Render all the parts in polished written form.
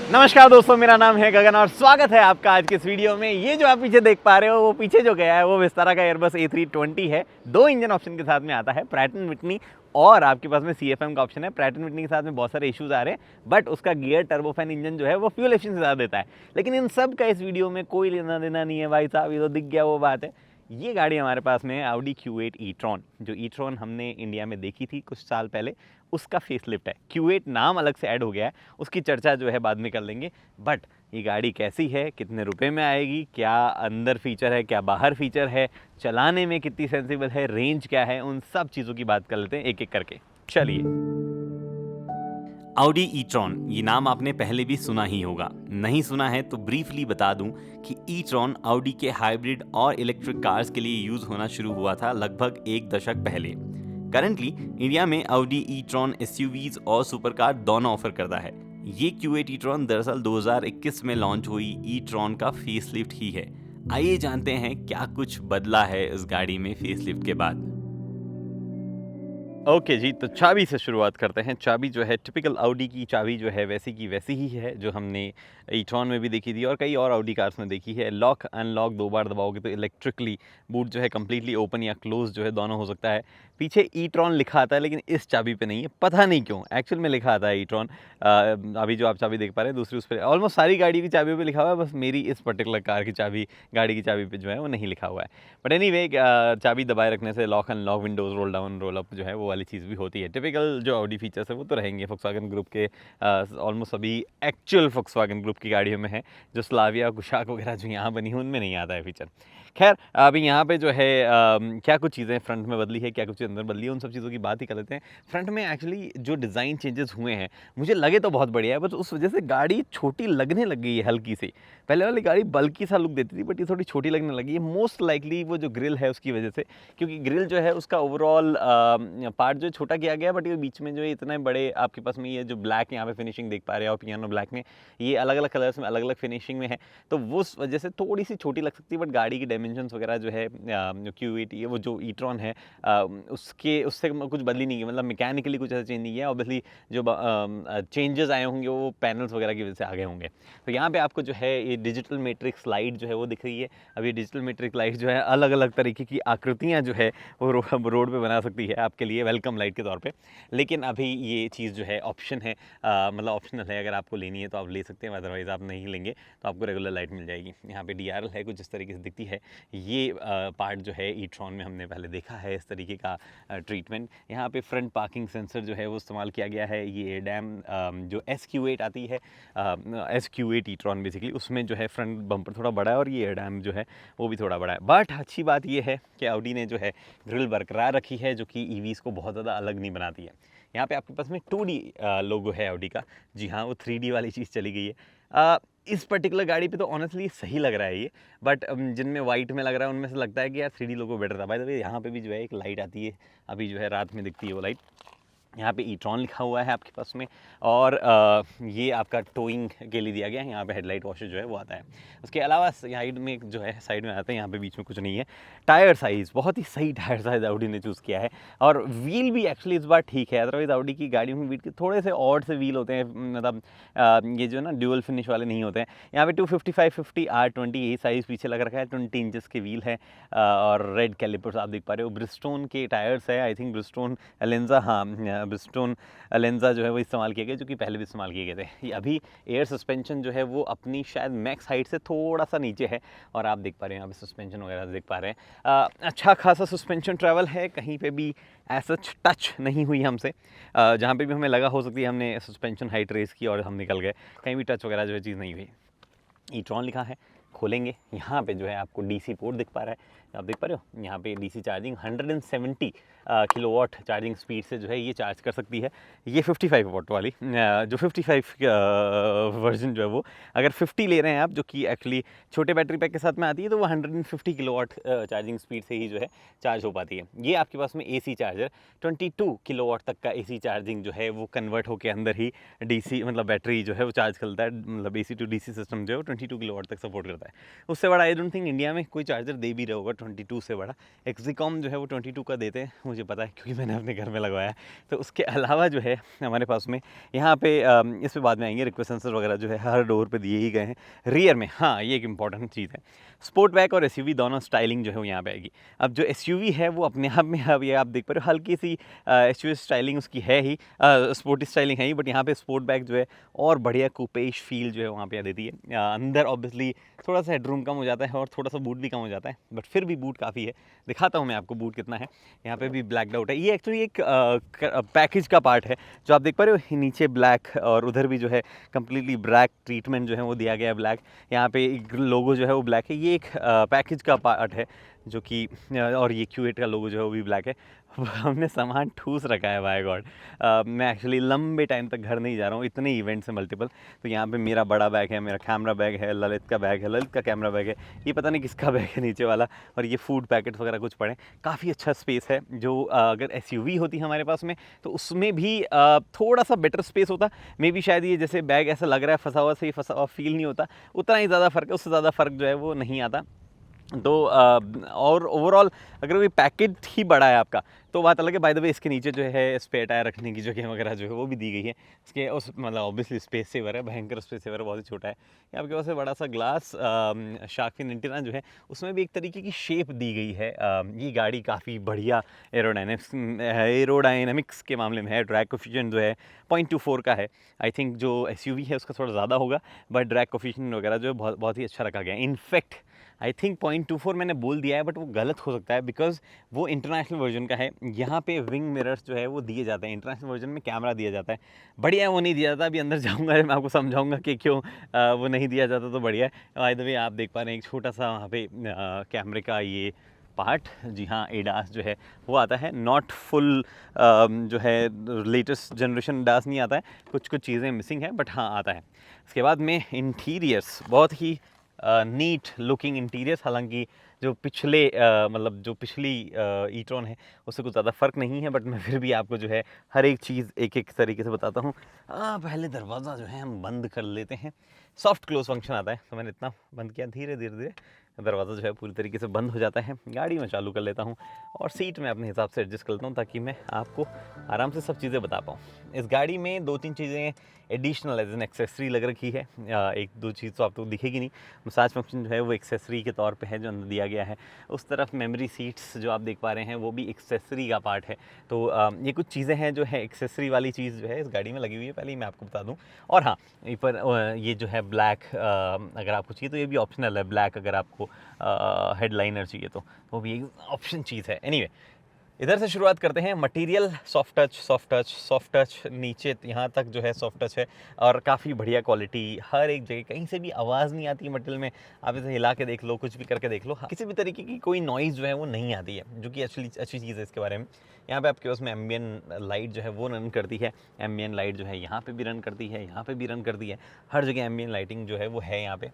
नमस्कार दोस्तों, मेरा नाम है गगन और स्वागत है आपका आज के इस वीडियो में। ये जो आप पीछे देख पा रहे हो, वो पीछे जो गया है वो विस्तारा का एयरबस A320 है। 2 इंजन ऑप्शन के साथ में आता है, प्रैट एंड विटनी, और आपके पास में CFM का ऑप्शन है। प्रैट एंड विटनी के साथ में बहुत सारे इश्यूज आ रहे हैं, बट उसका गियर टर्बोफैन इंजन जो है वो फ्यूल एफिशिएंसी ज़्यादा देता है। लेकिन इन सब का इस वीडियो में कोई लेना देना नहीं है भाई साहब, ये तो दिख गया वो बात है। ये गाड़ी हमारे पास में है Audi Q8 e-tron। जो e-tron हमने इंडिया में देखी थी कुछ साल पहले, उसका फेसलिफ्ट है। Q8 नाम अलग से ऐड हो गया है, उसकी चर्चा जो है बाद में कर लेंगे। बट ये गाड़ी कैसी है, कितने रुपए में आएगी, क्या अंदर फीचर है, क्या बाहर फीचर है, चलाने में कितनी सेंसिबल है, रेंज क्या है, उन सब चीज़ों की बात कर लेते हैं एक एक करके। चलिए। Audi e-tron, ये नाम आपने पहले भी सुना ही होगा। नहीं सुना है तो ब्रीफली बता दूं कि e-tron Audi के हाइब्रिड और इलेक्ट्रिक कार्स के लिए यूज होना शुरू हुआ था लगभग एक दशक पहले। करंटली इंडिया में Audi e-tron SUVs और सुपर कार दोनों ऑफर करता है। ये Q8 e-tron दरअसल 2021 में लॉन्च हुई e-tron का फेसलिफ्ट ही है। आइए जानते हैं क्या कुछ बदला है इस गाड़ी में फेसलिफ्ट के बाद। ओके जी, तो चाबी से शुरुआत करते हैं। चाबी जो है टिपिकल Audi की चाबी जो है वैसी की वैसी ही है जो हमने e-tron में भी देखी थी और कई और Audi कार्स में देखी है। लॉक अनलॉक 2 बार दबाओगे तो इलेक्ट्रिकली बूट जो है कम्प्लीटली ओपन या क्लोज जो है दोनों हो सकता है। पीछे e-tron लिखा आता है लेकिन इस चाबी पे नहीं है, पता नहीं क्यों। एक्चुअल में लिखा आता है e-tron। अभी जो आप चाबी देख पा रहे हैं दूसरी उस पर ऑलमोस्ट सारी गाड़ी की चाबियों पे लिखा हुआ है, बस मेरी इस पर्टिकुलर कार की चाबी, गाड़ी की चाबी पे जो है वो नहीं लिखा हुआ है। बट एनीवे, चाबी दबाए रखने से lock unlock, Windows roll down roll up जो है वो वाली चीज़ भी होती है। टिपिकल जो Audi फीचर्स है वो तो रहेंगे Volkswagen ग्रुप के। ऑलमोस्ट सभी एक्चुअल Volkswagen ग्रुप की गाड़ियों में है। जो स्लाविया, कुशाक वगैरह जो यहाँ बनी है उनमें नहीं आता है फीचर। खैर, अभी यहाँ पे जो है क्या कुछ चीज़ें फ्रंट में बदली है, क्या कुछ अंदर बदली है, उन सब चीज़ों की बात ही कर लेते हैं। फ्रंट में एक्चुअली जो डिज़ाइन चेंजेस हुए हैं मुझे लगे तो बहुत बढ़िया है, बट उस वजह से गाड़ी छोटी लगने लग गई है हल्की सी। पहले वाली गाड़ी बल्कि सा लुक देती थी, बट ये थोड़ी छोटी लगने लगी है। मोस्ट लाइकली वो जो ग्रिल है उसकी वजह से, क्योंकि ग्रिल जो है उसका ओवरऑल पार्ट जो छोटा किया गया, बट ये बीच में जो है इतने बड़े आपके पास में ये जो ब्लैक यहाँ पे फिनिशिंग देख पा रहे हो आप, पियानो ब्लैक में, ये अलग अलग कलर्स में अलग अलग फिनिशिंग में है, तो वो उस वजह से थोड़ी सी छोटी लग सकती है। बट गाड़ी की डायमेंशंस वगैरह जो है जो Q8 ये वो जो e-tron है उससे कुछ बदली नहीं है, मतलब मैकेनिकली कुछ ऐसा चेंज नहीं है। ऑब्वियसली जो चेंजेस आए होंगे वो पैनल्स वगैरह की वजह से आ गए होंगे। तो यहाँ पे आपको जो है ये डिजिटल मैट्रिक्स लाइट जो है वो दिख रही है। अब ये डिजिटल मैट्रिक्स लाइट जो है अलग अलग तरीके की आकृतियाँ जो है वो रोड पे बना सकती है आपके लिए वेलकम लाइट के तौर पे। लेकिन अभी ये चीज़ जो है ऑप्शन है, मतलब ऑप्शनल है। अगर आपको लेनी है तो आप ले सकते हैं, अदरवाइज़ आप नहीं लेंगे तो आपको रेगुलर लाइट मिल जाएगी। यहाँ पे DRL है, कुछ इस तरीके से दिखती है। ये पार्ट जो है e-tron में हमने पहले देखा है इस तरीके का ट्रीटमेंट। यहाँ पे फ्रंट पार्किंग सेंसर जो है वो इस्तेमाल किया गया है। ये ADAM जो SQ8 आती है, SQ8 e-tron बेसिकली, उसमें जो है फ्रंट बम्पर थोड़ा बड़ा है और ये ADAM जो है वो भी थोड़ा बड़ा है। बट अच्छी बात ये है कि Audi ने जो है ग्रिल बरकरार रखी है, जो कि EVs को बहुत ज़्यादा अलग नहीं बनाती है। यहाँ पे आपके पास में 2D लोगो है Audi का। जी हाँ, वो 3D वाली चीज़ चली गई है। इस पर्टिकुलर गाड़ी पे तो ऑनेस्टली सही लग रहा है ये, बट जिनमें वाइट में लग रहा है उनमें से लगता है कि यार 3D लोगो बेटर था। बाय द वे, यहाँ पे भी जो है एक लाइट आती है, अभी जो है रात में दिखती है वो लाइट। यहाँ पे e-tron लिखा हुआ है आपके पास में, और ये आपका टोइंग के लिए दिया गया है। यहाँ पे हेडलाइट वॉशर जो है वो आता है। उसके अलावा साइड में जो है, साइड में आता है, यहाँ पे बीच में कुछ नहीं है। टायर साइज़ बहुत ही सही टायर साइज़ Audi ने चूज़ किया है, और व्हील भी एक्चुअली इस बार ठीक है। अदरवाइज़ Audi की गाड़ियों में व्हील के थोड़े से ऑड से व्हील होते हैं, मतलब ये जो है ना ड्यूअल फिनिश वाले नहीं होते हैं। यहाँ पे 255/50 R20 यही साइज़ पीछे लग रखा है। 20 इंचेस के व्हील है, और रेड कैलिपर्स आप देख पा रहे हो। ब्रिजस्टोन के टायर्स है, आई थिंक ब्रिजस्टोन एलेंजा, हाँ ब्रिजस्टोन एलेंजा जो है वो इस्तेमाल किए गए, जो कि पहले भी इस्तेमाल किए गए थे। ये अभी एयर सस्पेंशन जो है वो अपनी शायद मैक्स हाइट से थोड़ा सा नीचे है, और आप देख पा रहे हैं यहाँ पे सस्पेंशन वगैरह देख पा रहे हैं। अच्छा खासा सस्पेंशन ट्रैवल है, कहीं पे भी ऐसा टच नहीं हुई हमसे। जहाँ पे भी हमें लगा हो सकती है हमने सस्पेंशन हाइट रेस की और हम निकल गए, कहीं भी टच वगैरह जो है चीज़ नहीं हुई। e-tron लिखा है, खोलेंगे, यहाँ पे जो है आपको DC पोर्ट दिख पा रहा है, आप देख पा रहे हो। यहाँ पे DC charging 170 kilowatt charging speed से जो है ये चार्ज कर सकती है। ये 55 वाट वाली, जो 55 वर्जन जो है वो, अगर 50 ले रहे हैं आप, जो कि एक्चुअली छोटे बैटरी पैक के साथ में आती है, तो वो 150 किलोवाट चार्जिंग स्पीड से ही जो है चार्ज हो पाती है। ये आपके पास में AC चार्जर 22 किलोवाट तक का AC चार्जिंग जो है वो कन्वर्ट होकर अंदर ही DC, मतलब बैटरी जो है वो चार्ज करता है। मतलब AC to DC सिस्टम जो है वो 22 किलोवाट तक सपोर्ट करता है। उससे बड़ा आई डोंट थिंक इंडिया में कोई चार्जर दे भी रहा होगा 22 से बड़ा। एक्सिकॉम जो है वो 22 का देते हैं, मुझे पता है क्योंकि मैंने अपने घर में लगवाया है। तो उसके अलावा जो है हमारे पास में यहाँ पे इस पे बाद में आएंगे, रिक्वेस्ट सेंसर वगैरह जो है हर डोर पे दिए ही गए हैं। रियर में हाँ ये एक इंपॉर्टेंट चीज़ है, स्पोर्टबैक और एसयूवी दोनों स्टाइलिंग जो है वो यहाँ पे आएगी। अब जो एसयूवी है वो अपने आप में, अब ये आप देख पा रहे हो हल्की सी एसयूवी स्टाइलिंग उसकी है ही, स्पोर्टी स्टाइलिंग है ही, बट यहाँ पे स्पोर्टबैक जो है और बढ़िया कूपेश फील जो है वहाँ पे देती है। अंदर ऑब्वियसली थोड़ा सा हेडरूम कम हो जाता है और थोड़ा सा बूट भी कम हो जाता है, बट फिर भी बूट काफ़ी है। दिखाता हूँ मैं आपको बूट कितना है। यहाँ पे भी ब्लैक आउट है, ये एक्चुअली एक पैकेज का पार्ट है जो आप देख पा रहे हो, नीचे ब्लैक और उधर भी जो है कम्प्लीटली ब्लैक ट्रीटमेंट जो है वो दिया गया है ब्लैक। यहाँ पे लोगो जो है वो ब्लैक है, ये एक पैकेज का पार्ट है जो कि, और ये Q8 का लोगो जो है वो भी ब्लैक है। हमने सामान ठूस रखा है, बाय गॉड। मैं एक्चुअली लंबे टाइम तक घर नहीं जा रहा हूँ, इतने इवेंट्स हैं मल्टीपल। तो यहाँ पे मेरा बड़ा बैग है, मेरा कैमरा बैग है, ललित का बैग है, ललित का कैमरा बैग है, ये पता नहीं किसका बैग है नीचे वाला, और ये फूड पैकेट वगैरह कुछ पड़े। काफ़ी अच्छा स्पेस है, जो अगर एसयूवी होती हमारे पास में तो उसमें भी थोड़ा सा बेटर स्पेस होता। मे बी शायद ये जैसे बैग ऐसा लग रहा है फंसा हुआ, सही फंसा हुआ फील नहीं होता, उतना ही ज़्यादा फ़र्क है, उससे ज़्यादा फ़र्क जो है वो नहीं आता। तो और ओवरऑल अगर कोई पैकेट ही बड़ा है आपका तो बात अलग है। बाय द वे इसके नीचे जो है स्पेयर टायर रखने की जगह वगैरह जो है वो भी दी गई है इसके, उस मतलब ऑब्वियसली स्पेस सेवर है, भयंकर स्पेस सेवर है, बहुत ही छोटा है। यहाँ आपके पास बड़ा सा ग्लास शार्क फिन एंटीना जो है उसमें भी एक तरीके की शेप दी गई है। ये गाड़ी काफ़ी बढ़िया एरोडायनेमिक्स के मामले में है। ड्रैग कोफिशिएंट जो है 0.24 का है। आई थिंक जो एसयूवी है उसका थोड़ा ज़्यादा होगा, बट ड्रैग कोफिशिएंट वगैरह जो है बहुत ही अच्छा रखा गया है। इनफैक्ट आई थिंक 0.24 मैंने बोल दिया है, बट वो गलत हो सकता है बिकॉज वो इंटरनेशनल वर्जन का है। यहाँ पे विंग मिरर्स जो है वो दिए जाते हैं, इंटरनेशनल वर्जन में कैमरा दिया जाता है, बढ़िया वो नहीं दिया जाता। अभी अंदर जाऊँगा मैं आपको समझाऊंगा कि क्यों वो नहीं दिया जाता, तो बढ़िया है। बाय द वे आप देख पा रहे हैं एक छोटा सा वहाँ पे कैमरे का ये पार्ट, जी हाँ एडास जो है वो आता है, नॉट फुल जो है लेटेस्ट जनरेशन एडास नहीं आता है, कुछ चीज़ें मिसिंग है, बट हाँ आता है। उसके बाद में इंटीरियर्स बहुत ही नीट लुकिंग इंटीरियर्स, हालांकि जो पिछले मतलब जो पिछली ई-ट्रॉन है उससे कुछ ज़्यादा फ़र्क नहीं है, बट मैं फिर भी आपको जो है हर एक चीज़ एक एक तरीके से बताता हूँ। पहले दरवाज़ा जो है हम बंद कर लेते हैं, सॉफ्ट क्लोज फंक्शन आता है, तो मैंने इतना बंद किया, धीरे धीरे दरवाज़ा जो है पूरी तरीके से बंद हो जाता है। गाड़ी में चालू कर लेता हूँ और सीट में अपने हिसाब से एडजस्ट कर लेता हूँ ताकि मैं आपको आराम से सब चीज़ें बता पाऊँ। इस गाड़ी में 2-3 चीज़ें एडिशनल एज एन एक्सेसरी लग रखी है। एक दो चीज़ तो आपको दिखेगी नहीं, मसाज फंक्शन जो है वो एक्सेसरी के तौर पे है जो अंदर दिया गया है। उस तरफ मेमोरी सीट्स जो आप देख पा रहे हैं वो भी एक्सेसरी का पार्ट है। तो ये कुछ चीज़ें हैं जो है एक्सेसरी वाली चीज़ जो है इस गाड़ी में लगी हुई है, पहले ही मैं आपको बता दूँ। और हाँ, ये पर ये जो है ब्लैक अगर आपको चाहिए तो ये भी ऑप्शनल है, ब्लैक अगर आपको हेडलाइनर चाहिए तो वो भी एक ऑप्शन चीज़ है। एनीवे इधर से शुरुआत करते हैं। मटेरियल सॉफ्ट टच नीचे यहाँ तक जो है सॉफ्ट टच है और काफ़ी बढ़िया क्वालिटी, हर एक जगह कहीं से भी आवाज़ नहीं आती है मटेरियल में। आप इसे हिला के देख लो, कुछ भी करके देख लो, किसी भी तरीके की कोई नॉइज़ जो है वो नहीं आती है, जो कि एक्चुअली अच्छी चीज़ है इसके बारे में। यहाँ पे आपके पास में एम्बियन लाइट जो है वो रन करती है, एम्बियन लाइट जो है यहाँ पे भी रन करती है, यहाँ पे भी रन करती है, हर जगह एम्बियन लाइटिंग जो है वो है यहाँ पे।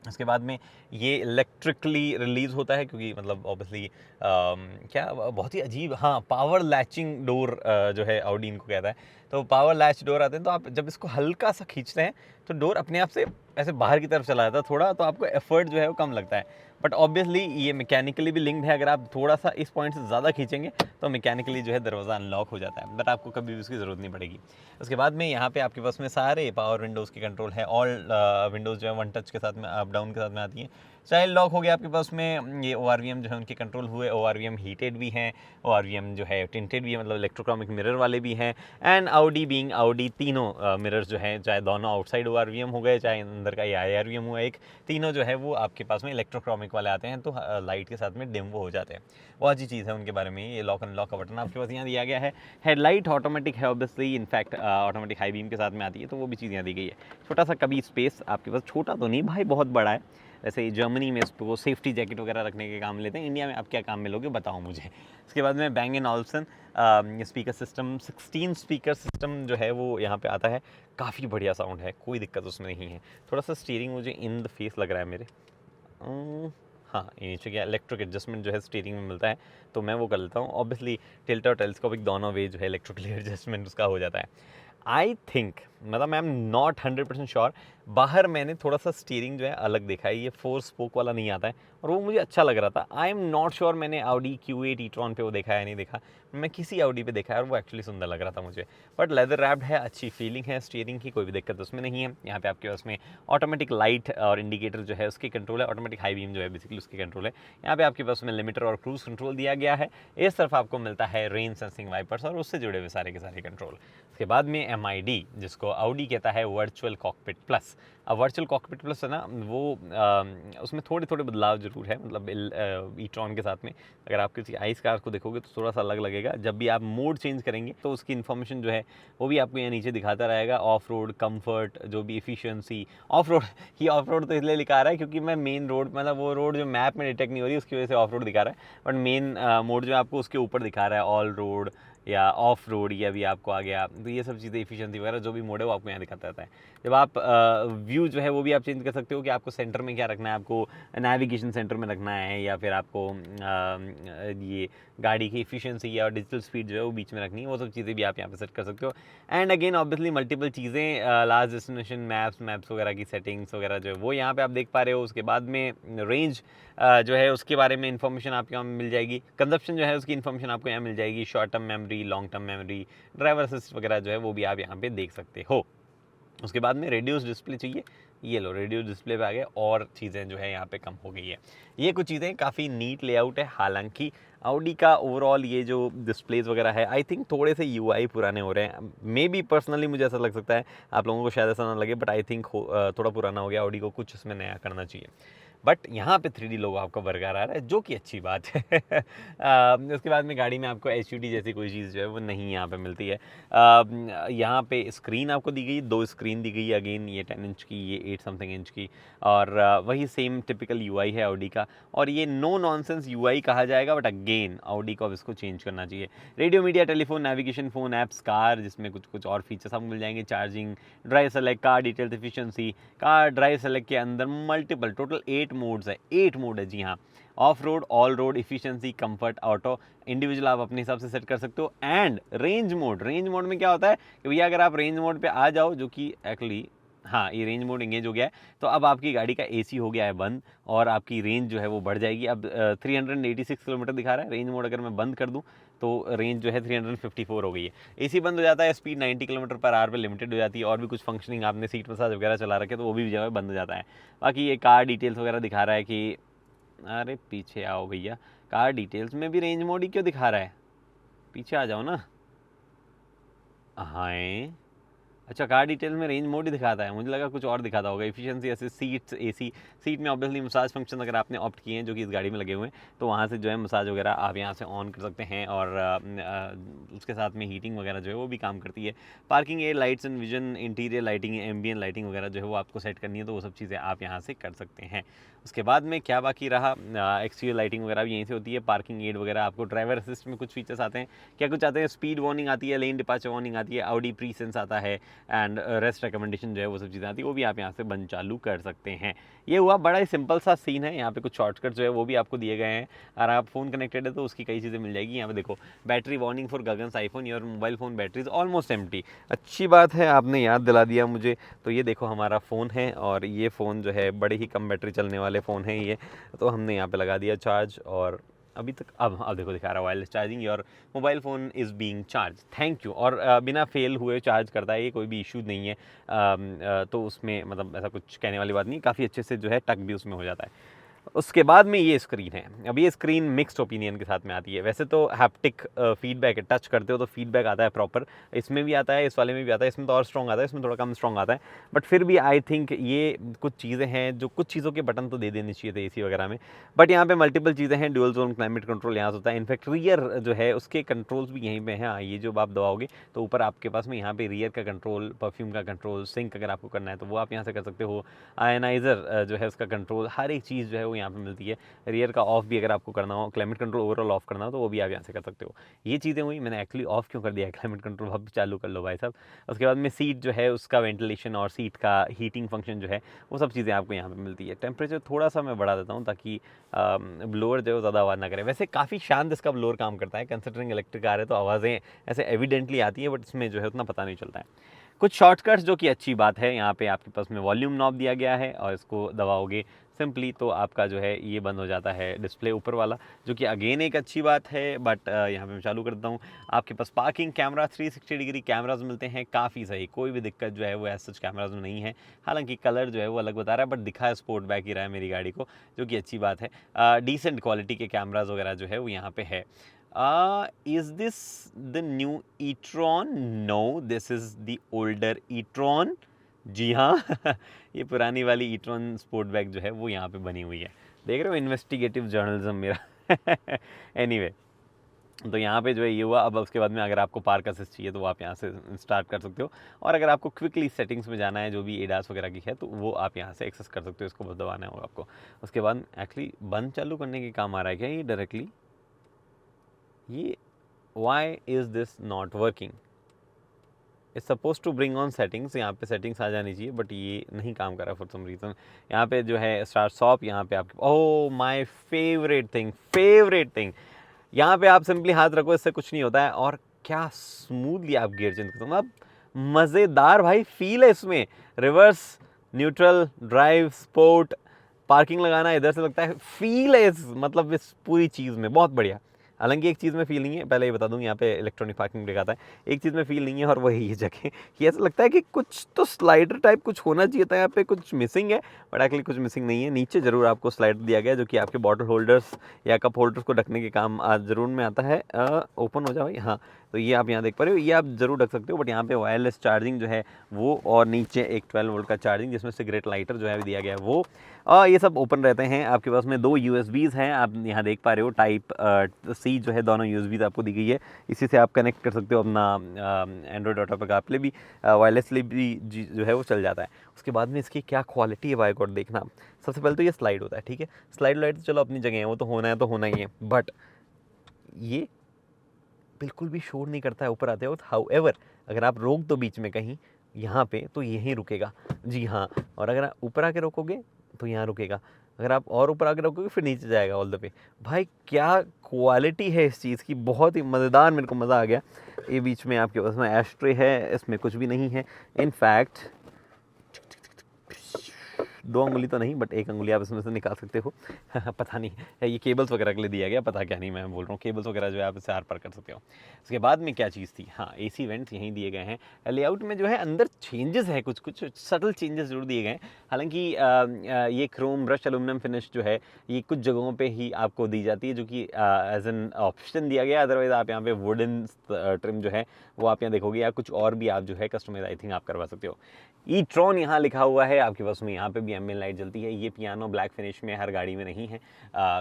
उसके बाद में ये इलेक्ट्रिकली रिलीज़ होता है क्योंकि मतलब ऑब्वियसली क्या बहुत ही अजीब, हाँ पावर लैचिंग डोर जो है ऑडी इनको कहता है। तो पावर लैच डोर आते हैं, तो आप जब इसको हल्का सा खींचते हैं तो डोर अपने आप से ऐसे बाहर की तरफ चला जाता है थोड़ा, तो आपको एफर्ट जो है वो कम लगता है। बट ऑब्वियसली ये मैकेनिकली भी लिंक्ड है, अगर आप थोड़ा सा इस पॉइंट से ज़्यादा खींचेंगे तो मैकेनिकली जो है दरवाज़ा अनलॉक हो जाता है, बट आपको कभी भी उसकी ज़रूरत नहीं पड़ेगी। उसके बाद में यहाँ पे आपके पास में सारे पावर विंडोज़ की कंट्रोल है, ऑल विंडोज़ जो है वन टच के साथ में, अप डाउन के साथ में आती हैं। चाइल्ड लॉक हो गया आपके पास में, ये ORVM जो है उनके कंट्रोल हुए, ORVM हीटेड भी हैं, ORVM जो है टिंटेड भी है, मतलब इलेक्ट्रोक्रॉमिक मिरर वाले भी हैं। एंड आउडी बीइंग आउडी, तीनों मिरर्स जो हैं, चाहे दोनों आउटसाइड ORVM हो गए, चाहे अंदर का ये IRVM हुआ एक, तीनों जो है वो आपके पास में इलेक्ट्रोक्रॉमिक वाले आते हैं, तो लाइट के साथ में डिम वो हो जाते हैं। बहुत अच्छी चीज़ है उनके बारे में। ये लॉक अनलॉक का बटन आपके पास यहाँ दिया गया है। हेडलाइट ऑटोमेटिक है obviously, in fact automatic high beam के साथ में आती है, तो वो भी चीज़ यहाँ दी गई है। छोटा सा कभी स्पेस आपके पास, छोटा तो नहीं भाई बहुत बड़ा है। वैसे जर्मनी में इसको सेफ्टी जैकेट वगैरह रखने के काम लेते हैं, इंडिया में आप क्या काम में लोगे बताओ मुझे। उसके बाद में Bang & Olufsen speaker system, 16 speaker system जो है वो यहाँ पे आता है, काफ़ी बढ़िया साउंड है, कोई दिक्कत उसमें नहीं है। थोड़ा सा स्टीयरिंग मुझे इन द फेस लग रहा है मेरे, हाँ ये नीचे क्या इलेक्ट्रिक एडजस्टमेंट जो है स्टीयरिंग में मिलता है, तो मैं वो कर लेता हूँ। ऑब्वियसली टिल्ट और टेलीस्कोपिक दोनों वे जो है इलेक्ट्रिकली एडजस्टमेंट उसका हो जाता है। आई थिंक, मतलब आई एम नॉट 100% श्योर, बाहर मैंने थोड़ा सा स्टीयरिंग जो है अलग देखा है, ये 4 स्पोक वाला नहीं आता है और वो मुझे अच्छा लग रहा था। आई एम नॉट श्योर मैंने Audi Q8 e-tron पे वो देखा है नहीं देखा, मैं किसी ऑडी पे देखा है और वो एक्चुअली सुंदर लग रहा था मुझे। बट लेदर रैप्ड है, अच्छी फीलिंग है स्टीयरिंग की, कोई भी दिक्कत उसमें नहीं है। यहाँ पे आपके पास में ऑटोमेटिक लाइट और इंडिकेटर जो है उसकी कंट्रोल है, ऑटोमेटिक हाई बीम जो है बेसिकली उसकी कंट्रोल है। यहाँ पे आपके पास में लिमिटर और क्रूज कंट्रोल दिया गया है। इस तरफ आपको मिलता है रेन सेंसिंग वाइपर्स और उससे जुड़े हुए सारे के सारे कंट्रोल। उसके बाद में MID, जिसको ऑडी कहता है वर्चुअल कॉकपिट प्लस। अब वर्चुअल कॉकपिट प्लस है ना, वो उसमें थोड़े थोड़े बदलाव जरूर है, मतलब ई-ट्रॉन के साथ में। अगर आप किसी आइस कार को देखोगे तो थोड़ा सा अलग लगेगा। जब भी आप मोड चेंज करेंगे तो उसकी इन्फॉर्मेशन जो है वो भी आपको यहाँ नीचे दिखाता रहेगा। ऑफ रोड, कम्फर्ट, जो भी एफिशिएंसी, ऑफ रोड ये ऑफ रोड तो इसलिए लिखा रहा है क्योंकि मैं मेन रोड, मतलब वो रोड जो मैप में डिटेक्ट नहीं हो रही उसकी वजह से ऑफ रोड दिखा रहा है। बट मेन मोड जो आपको उसके ऊपर दिखा रहा है, ऑल रोड या ऑफ रोड, या भी आपको आ गया। तो ये सब चीज़ें एफिशिएंसी वगैरह जो भी मोड है वो आपको यहाँ दिखाता रहता है। जब आप व्यू जो है वो भी आप चेंज कर सकते हो कि आपको सेंटर में क्या रखना है, आपको नेविगेशन सेंटर में रखना है या फिर आपको ये गाड़ी की एफिशिएंसी या डिजिटल स्पीड जो है वो बीच में रखनी है। वो सब चीज़ें भी आप यहाँ पे सेट कर सकते हो। एंड अगेन ऑब्वियसली मल्टीपल चीज़ें, लास्ट डेस्टिनेशन मैप्स वगैरह की सेटिंग्स वगैरह जो है वो यहाँ पे आप देख पा रहे हो। उसके बाद में रेंज जो है उसके बारे में इन्फॉर्मेशन आपको यहाँ मिल जाएगी। कंजप्शन जो है उसकी इन्फॉर्मेशन आपको यहाँ मिल जाएगी। Short term memory, long term memory, driver assist वगैरह जो है वो भी आप यहाँ पे देख सकते हो। उसके बाद में रेडियोस डिस्प्ले चाहिए, ये लो रेडियो डिस्प्ले पे आ गए और चीज़ें जो है यहाँ पे कम हो गई है। ये कुछ चीज़ें काफ़ी नीट लेआउट है। हालांकि ऑडी का ओवरऑल ये जो डिस्प्लेज वगैरह है, आई थिंक थोड़े से UI पुराने हो रहे हैं। मे बी पर्सनली मुझे ऐसा लग सकता है, आप लोगों को शायद ऐसा ना लगे, बट आई थिंक थोड़ा पुराना हो गया ऑडी को, कुछ इसमें नया करना चाहिए। बट यहाँ पे 3D लोगो आपका बरकरार आ रहा है, जो कि अच्छी बात है। उसके बाद में गाड़ी में आपको HUD जैसी कोई चीज़ जो है वो नहीं यहाँ पे मिलती है। यहाँ पे स्क्रीन आपको दी गई, 2 स्क्रीन दी गई है। अगेन ये 10 इंच की, ये 8 समथिंग इंच की, और वही सेम टिपिकल UI है ऑडी का। और ये नो नॉनसेंस UI कहा जाएगा, बट अगेन ऑडी को अब इसको चेंज करना चाहिए। Radio, media, telephone, navigation, phone, apps, car, जिसमें कुछ कुछ और फीचर्स आपको मिल जाएंगे। Charging, drive select, car details, efficiency. Car drive select के अंदर मल्टीपल टोटल 8 मोड्स है, 8 मोड है जी हाँ। Of road, all road, efficiency, comfort, auto, individual आप अपने हिसाब से सेट कर सकते हो। And range mode, range mode में क्या होता है कि भैया अगर आप रेंज मोड पे आ जाओ, जो कि एक्चुअली हाँ ये रेंज मोड इंगेज हो गया है, तो अब आपकी गाड़ी का AC हो गया है बंद और आपकी रेंज जो है वो बढ़ जाएगी। अब 386 किलोमीटर दिखा रहा है। रेंज मोड अगर मैं बंद कर दूं तो रेंज जो है 354 हो गई है। AC बंद हो जाता है, स्पीड 90 किलोमीटर पर आवर पे लिमिटेड हो जाती है। और भी कुछ फंक्शनिंग, आपने सीट मसाज वगैरह चला रखे तो वो भी जो है बंद हो जाता है। बाकी ये कार डिटेल्स वगैरह दिखा रहा है कि, अरे पीछे आओ भैया, कार डिटेल्स में भी रेंज मोड ही क्यों दिखा रहा है? पीछे आ जाओ ना। हाँ, अच्छा कार डिटेल में रेंज मोड ही दिखाता है, मुझे लगा कुछ और दिखाता होगा। एफिशिएंसी, ऐसे सीट्स, AC, सीट में ऑब्वियसली मसाज फंक्शन अगर आपने ऑप्ट किए हैं जो कि इस गाड़ी में लगे हुए हैं, तो वहाँ से जो है मसाज वगैरह आप यहाँ से ऑन कर सकते हैं। और उसके साथ में हीटिंग वगैरह जो है वो भी काम करती है। Parking air lights and vision, interior lighting, ambient lighting वगैरह जो है वो आपको सेट करनी है, तो वो सब चीज़ें आप यहाँ से कर सकते हैं। उसके बाद में क्या बाकी रहा, एक्सटीरियर लाइटिंग वगैरह भी यहीं से होती है। पार्किंग एड वगैरह, आपको ड्राइवर असिस्ट में कुछ फीचर्स आते हैं। क्या कुछ आते हैं, स्पीड वार्निंग आती है, लेन डिपार्चर वार्निंग आती है, ऑडी प्री सेंस आता है, एंड रेस्ट रिकमेंडेशन जो है वो सब चीज़ें आती है, वो भी आप यहाँ से बंद चालू कर सकते हैं। ये हुआ बड़ा ही सिंपल सा सीन है। यहाँ पे कुछ शॉर्टकट जो है वो भी आपको दिए गए हैं। अगर आप फ़ोन कनेक्टेड है तो उसकी कई चीज़ें मिल जाएगी। यहाँ पे देखो, battery warning for Gagan's iPhone, your mobile phone battery is almost empty. अच्छी बात है, आपने याद दिला दिया मुझे। तो ये देखो हमारा फ़ोन है और ये फ़ोन जो है बड़े ही कम बैटरी चलने वाले फ़ोन है ये, तो हमने यहाँ पे लगा दिया चार्ज। और अभी तक अब देखो दिखा रहा है wireless charging, your mobile phone is being charge, thank you. और बिना फेल हुए चार्ज करता है, ये कोई भी इशू नहीं है। तो उसमें मतलब ऐसा कुछ कहने वाली बात नहीं, काफ़ी अच्छे से जो है टक भी उसमें हो जाता है। उसके बाद में ये स्क्रीन है। अब ये स्क्रीन मिक्स्ड ओपिनियन के साथ में आती है। वैसे तो हैप्टिक फीडबैक है, टच करते हो तो फीडबैक आता है प्रॉपर, इसमें भी आता है, इस वाले में भी आता है। इसमें तो और स्ट्रॉन्ग आता है, इसमें थोड़ा कम स्ट्रॉन्ग आता है। बट फिर भी आई थिंक ये कुछ चीज़ें हैं जो, कुछ चीज़ों के बटन तो दे देने चाहिए थे AC वगैरह में। बट यहाँ पे मल्टीपल चीज़ें हैं। ड्यूअल जोन क्लाइमेट कंट्रोल यहाँ से होता है। इनफैक्ट रियर जो है उसके कंट्रोल्स भी यहीं पे हैं। हाँ, ये जो आप दबाओगे तो ऊपर आपके पास में यहाँ पे रियर का कंट्रोल, परफ्यूम का कंट्रोल, सिंक अगर आपको करना है तो वो आप यहाँ से कर सकते हो। आयनाइज़र जो है उसका कंट्रोल, हर एक चीज़ जो है वो यहाँ पे मिलती है। रियर का ऑफ भी अगर आपको करना हो, क्लाइमेट कंट्रोल ओवरऑल ऑफ करना हो, तो वो भी आप यहाँ से कर सकते हो। ये चीज़ें हुई, मैंने एक्चुअली ऑफ क्यों कर दिया है क्लाइमेट कंट्रोल, अब चालू कर लो भाई साहब। उसके बाद में सीट जो है उसका वेंटिलेशन और सीट का हीटिंग फंक्शन जो है वो सब चीज़ें आपको यहाँ पे मिलती है। टेम्परेचर थोड़ा सा मैं बढ़ा देता हूँ ताकि ब्लोअर जो है ज़्यादा आवाज़ ना करे। वैसे काफ़ी शांत इसका ब्लोअर काम करता है, कंसिडरिंग इलेक्ट्रिक कार है तो आवाज़ें ऐसे एविडेंटली आती है, बट इसमें जो है उतना पता नहीं चलता है। कुछ शॉर्टकट्स जो कि अच्छी बात है, यहाँ पे आपके पास में वॉल्यूम नॉब दिया गया है और इसको दबाओगे सिंपली तो आपका जो है ये बंद हो जाता है डिस्प्ले ऊपर वाला, जो कि अगेन एक अच्छी बात है। बट यहाँ पे मैं चालू करता हूँ, आपके पास पार्किंग कैमरा 360 डिग्री कैमराज मिलते हैं, काफ़ी सही, कोई भी दिक्कत जो है वो एज सच कैमराज में नहीं है। हालांकि कलर जो है वो अलग बता रहा है, बट दिखा है स्पोर्ट बैक ही रहा है मेरी गाड़ी को, जो कि अच्छी बात है। डिसेंट क्वालिटी के कैमराज वगैरह जो है वो यहाँ पे है। Is this the new e-tron? No, this is the older e-tron. जी हाँ ये पुरानी वाली e-tron स्पोर्ट बैग जो है वो यहाँ पे बनी हुई है। देख रहे हो इन्वेस्टिगेटिव जर्नलिज्म मेरा एनीवे तो यहाँ पे जो है ये हुआ। अब उसके बाद में अगर आपको पार्क असिस्ट चाहिए तो वो आप यहाँ से स्टार्ट कर सकते हो, और अगर आपको क्विकली सेटिंग्स में जाना है जो भी एडास वगैरह की है तो वो आप यहाँ से एक्सेस कर सकते हो। इसको बस दबाना होगा आपको। उसके बाद एक्चुअली बंद चालू करने के काम आ रहा है क्या ये डायरेक्टली? ये why is this not working? It's suppose to bring on settings, यहाँ पे सेटिंग्स आ जानी चाहिए, बट ये नहीं काम कर रहा फॉर सम रीज़न। यहाँ पे जो है स्टार्ट स्टॉप, यहाँ पे आपके ओह माय फेवरेट थिंग, यहाँ पे आप सिंपली हाथ रखो, इससे कुछ नहीं होता है, और क्या स्मूथली आप गियर चेंज करते हो। मतलब मज़ेदार भाई फील है इसमें। Reverse, neutral, drive, sport, parking लगाना इधर से लगता है, फील है मतलब इस पूरी चीज़ में बहुत बढ़िया। हालांकि एक चीज़ में फील नहीं है, पहले ये बता दूँ, यहाँ पे इलेक्ट्रॉनिक पार्किंग ब्रेक आता है, एक चीज़ में फील नहीं है और वही ये जगह कि ऐसा लगता है कि कुछ तो स्लाइडर टाइप कुछ होना चाहिए था, यहाँ पे कुछ मिसिंग है, बट एक्चुअली कुछ मिसिंग नहीं है। नीचे ज़रूर आपको स्लाइडर दिया गया है जो कि आपके बॉटल होल्डर्स या कप होल्डर्स को ढकने के काम ज़रूर में आता है। ओपन हो जाओ, हाँ तो ये आप यहाँ देख पा रहे हो, ये आप ज़रूर रख सकते हो, बट यहाँ पे वायरलेस चार्जिंग जो है वो, और नीचे एक 12 वोल्ट का चार्जिंग जिसमें सिगरेट लाइटर जो है दिया गया है वो, ये सब ओपन रहते हैं। आपके पास में 2 यूएसबीज़ हैं, आप यहाँ देख पा रहे हो, टाइप सी जो है, दोनों यूएसबीज़ आपको दी गई है। इसी से आप कनेक्ट कर सकते हो अपना एंड्रॉयड ऑटो पर, आप भी वायरलेसली भी जो है वो चल जाता है। उसके बाद में इसकी क्या क्वालिटी है भाई गॉड देखना। सबसे पहले तो ये स्लाइड होता है, ठीक है, स्लाइड लाइट चलो अपनी जगह है, वो तो होना ही है, बट ये बिल्कुल भी शोर नहीं करता है ऊपर आते वक्त। हाउएवर अगर आप रोक दो बीच में कहीं यहाँ पे तो यहीं रुकेगा, जी हाँ, और अगर आप ऊपर आके रोकोगे तो यहाँ रुकेगा, अगर आप और ऊपर आके रोकोगे फिर नीचे जाएगा ऑल द वे। भाई क्या क्वालिटी है इस चीज़ की, बहुत ही मज़ेदार, मेरे को मज़ा आ गया। ये बीच में आपके पास में एस्ट्रे है, इसमें कुछ भी नहीं है। इनफैक्ट 2 अंगुली तो नहीं, बट 1 अंगुली आप इसमें से निकाल सकते हो पता नहीं ये केबल्स वगैरह के लिए दिया गया, पता क्या नहीं, मैं बोल रहा हूँ केबल्स वगैरह जो है आप इससे आर पार कर सकते हो। उसके बाद में क्या चीज़ थी, हाँ एसी वेंट्स यहीं दिए गए हैं। लेआउट में जो है अंदर चेंजेस है, कुछ सटल चेंजेस जरूर दिए गए हैं। हालांकि ये क्रोम ब्रश एल्यूमिनियम फिनिश जो है ये कुछ जगहों पर ही आपको दी जाती है, जो कि एज एन ऑप्शन दिया गया। अदरवाइज आप यहाँ पे वुडन ट्रिम जो है वो आप यहाँ देखोगे, या कुछ और भी आप जो है कस्टमाइज आई थिंक आप करवा सकते हो। ई-ट्रॉन यहाँ लिखा हुआ है आपके पास में, यहाँ पे भी एम्बिएंट लाइट जलती है। ये पियानो ब्लैक फिनिश में हर गाड़ी में नहीं है,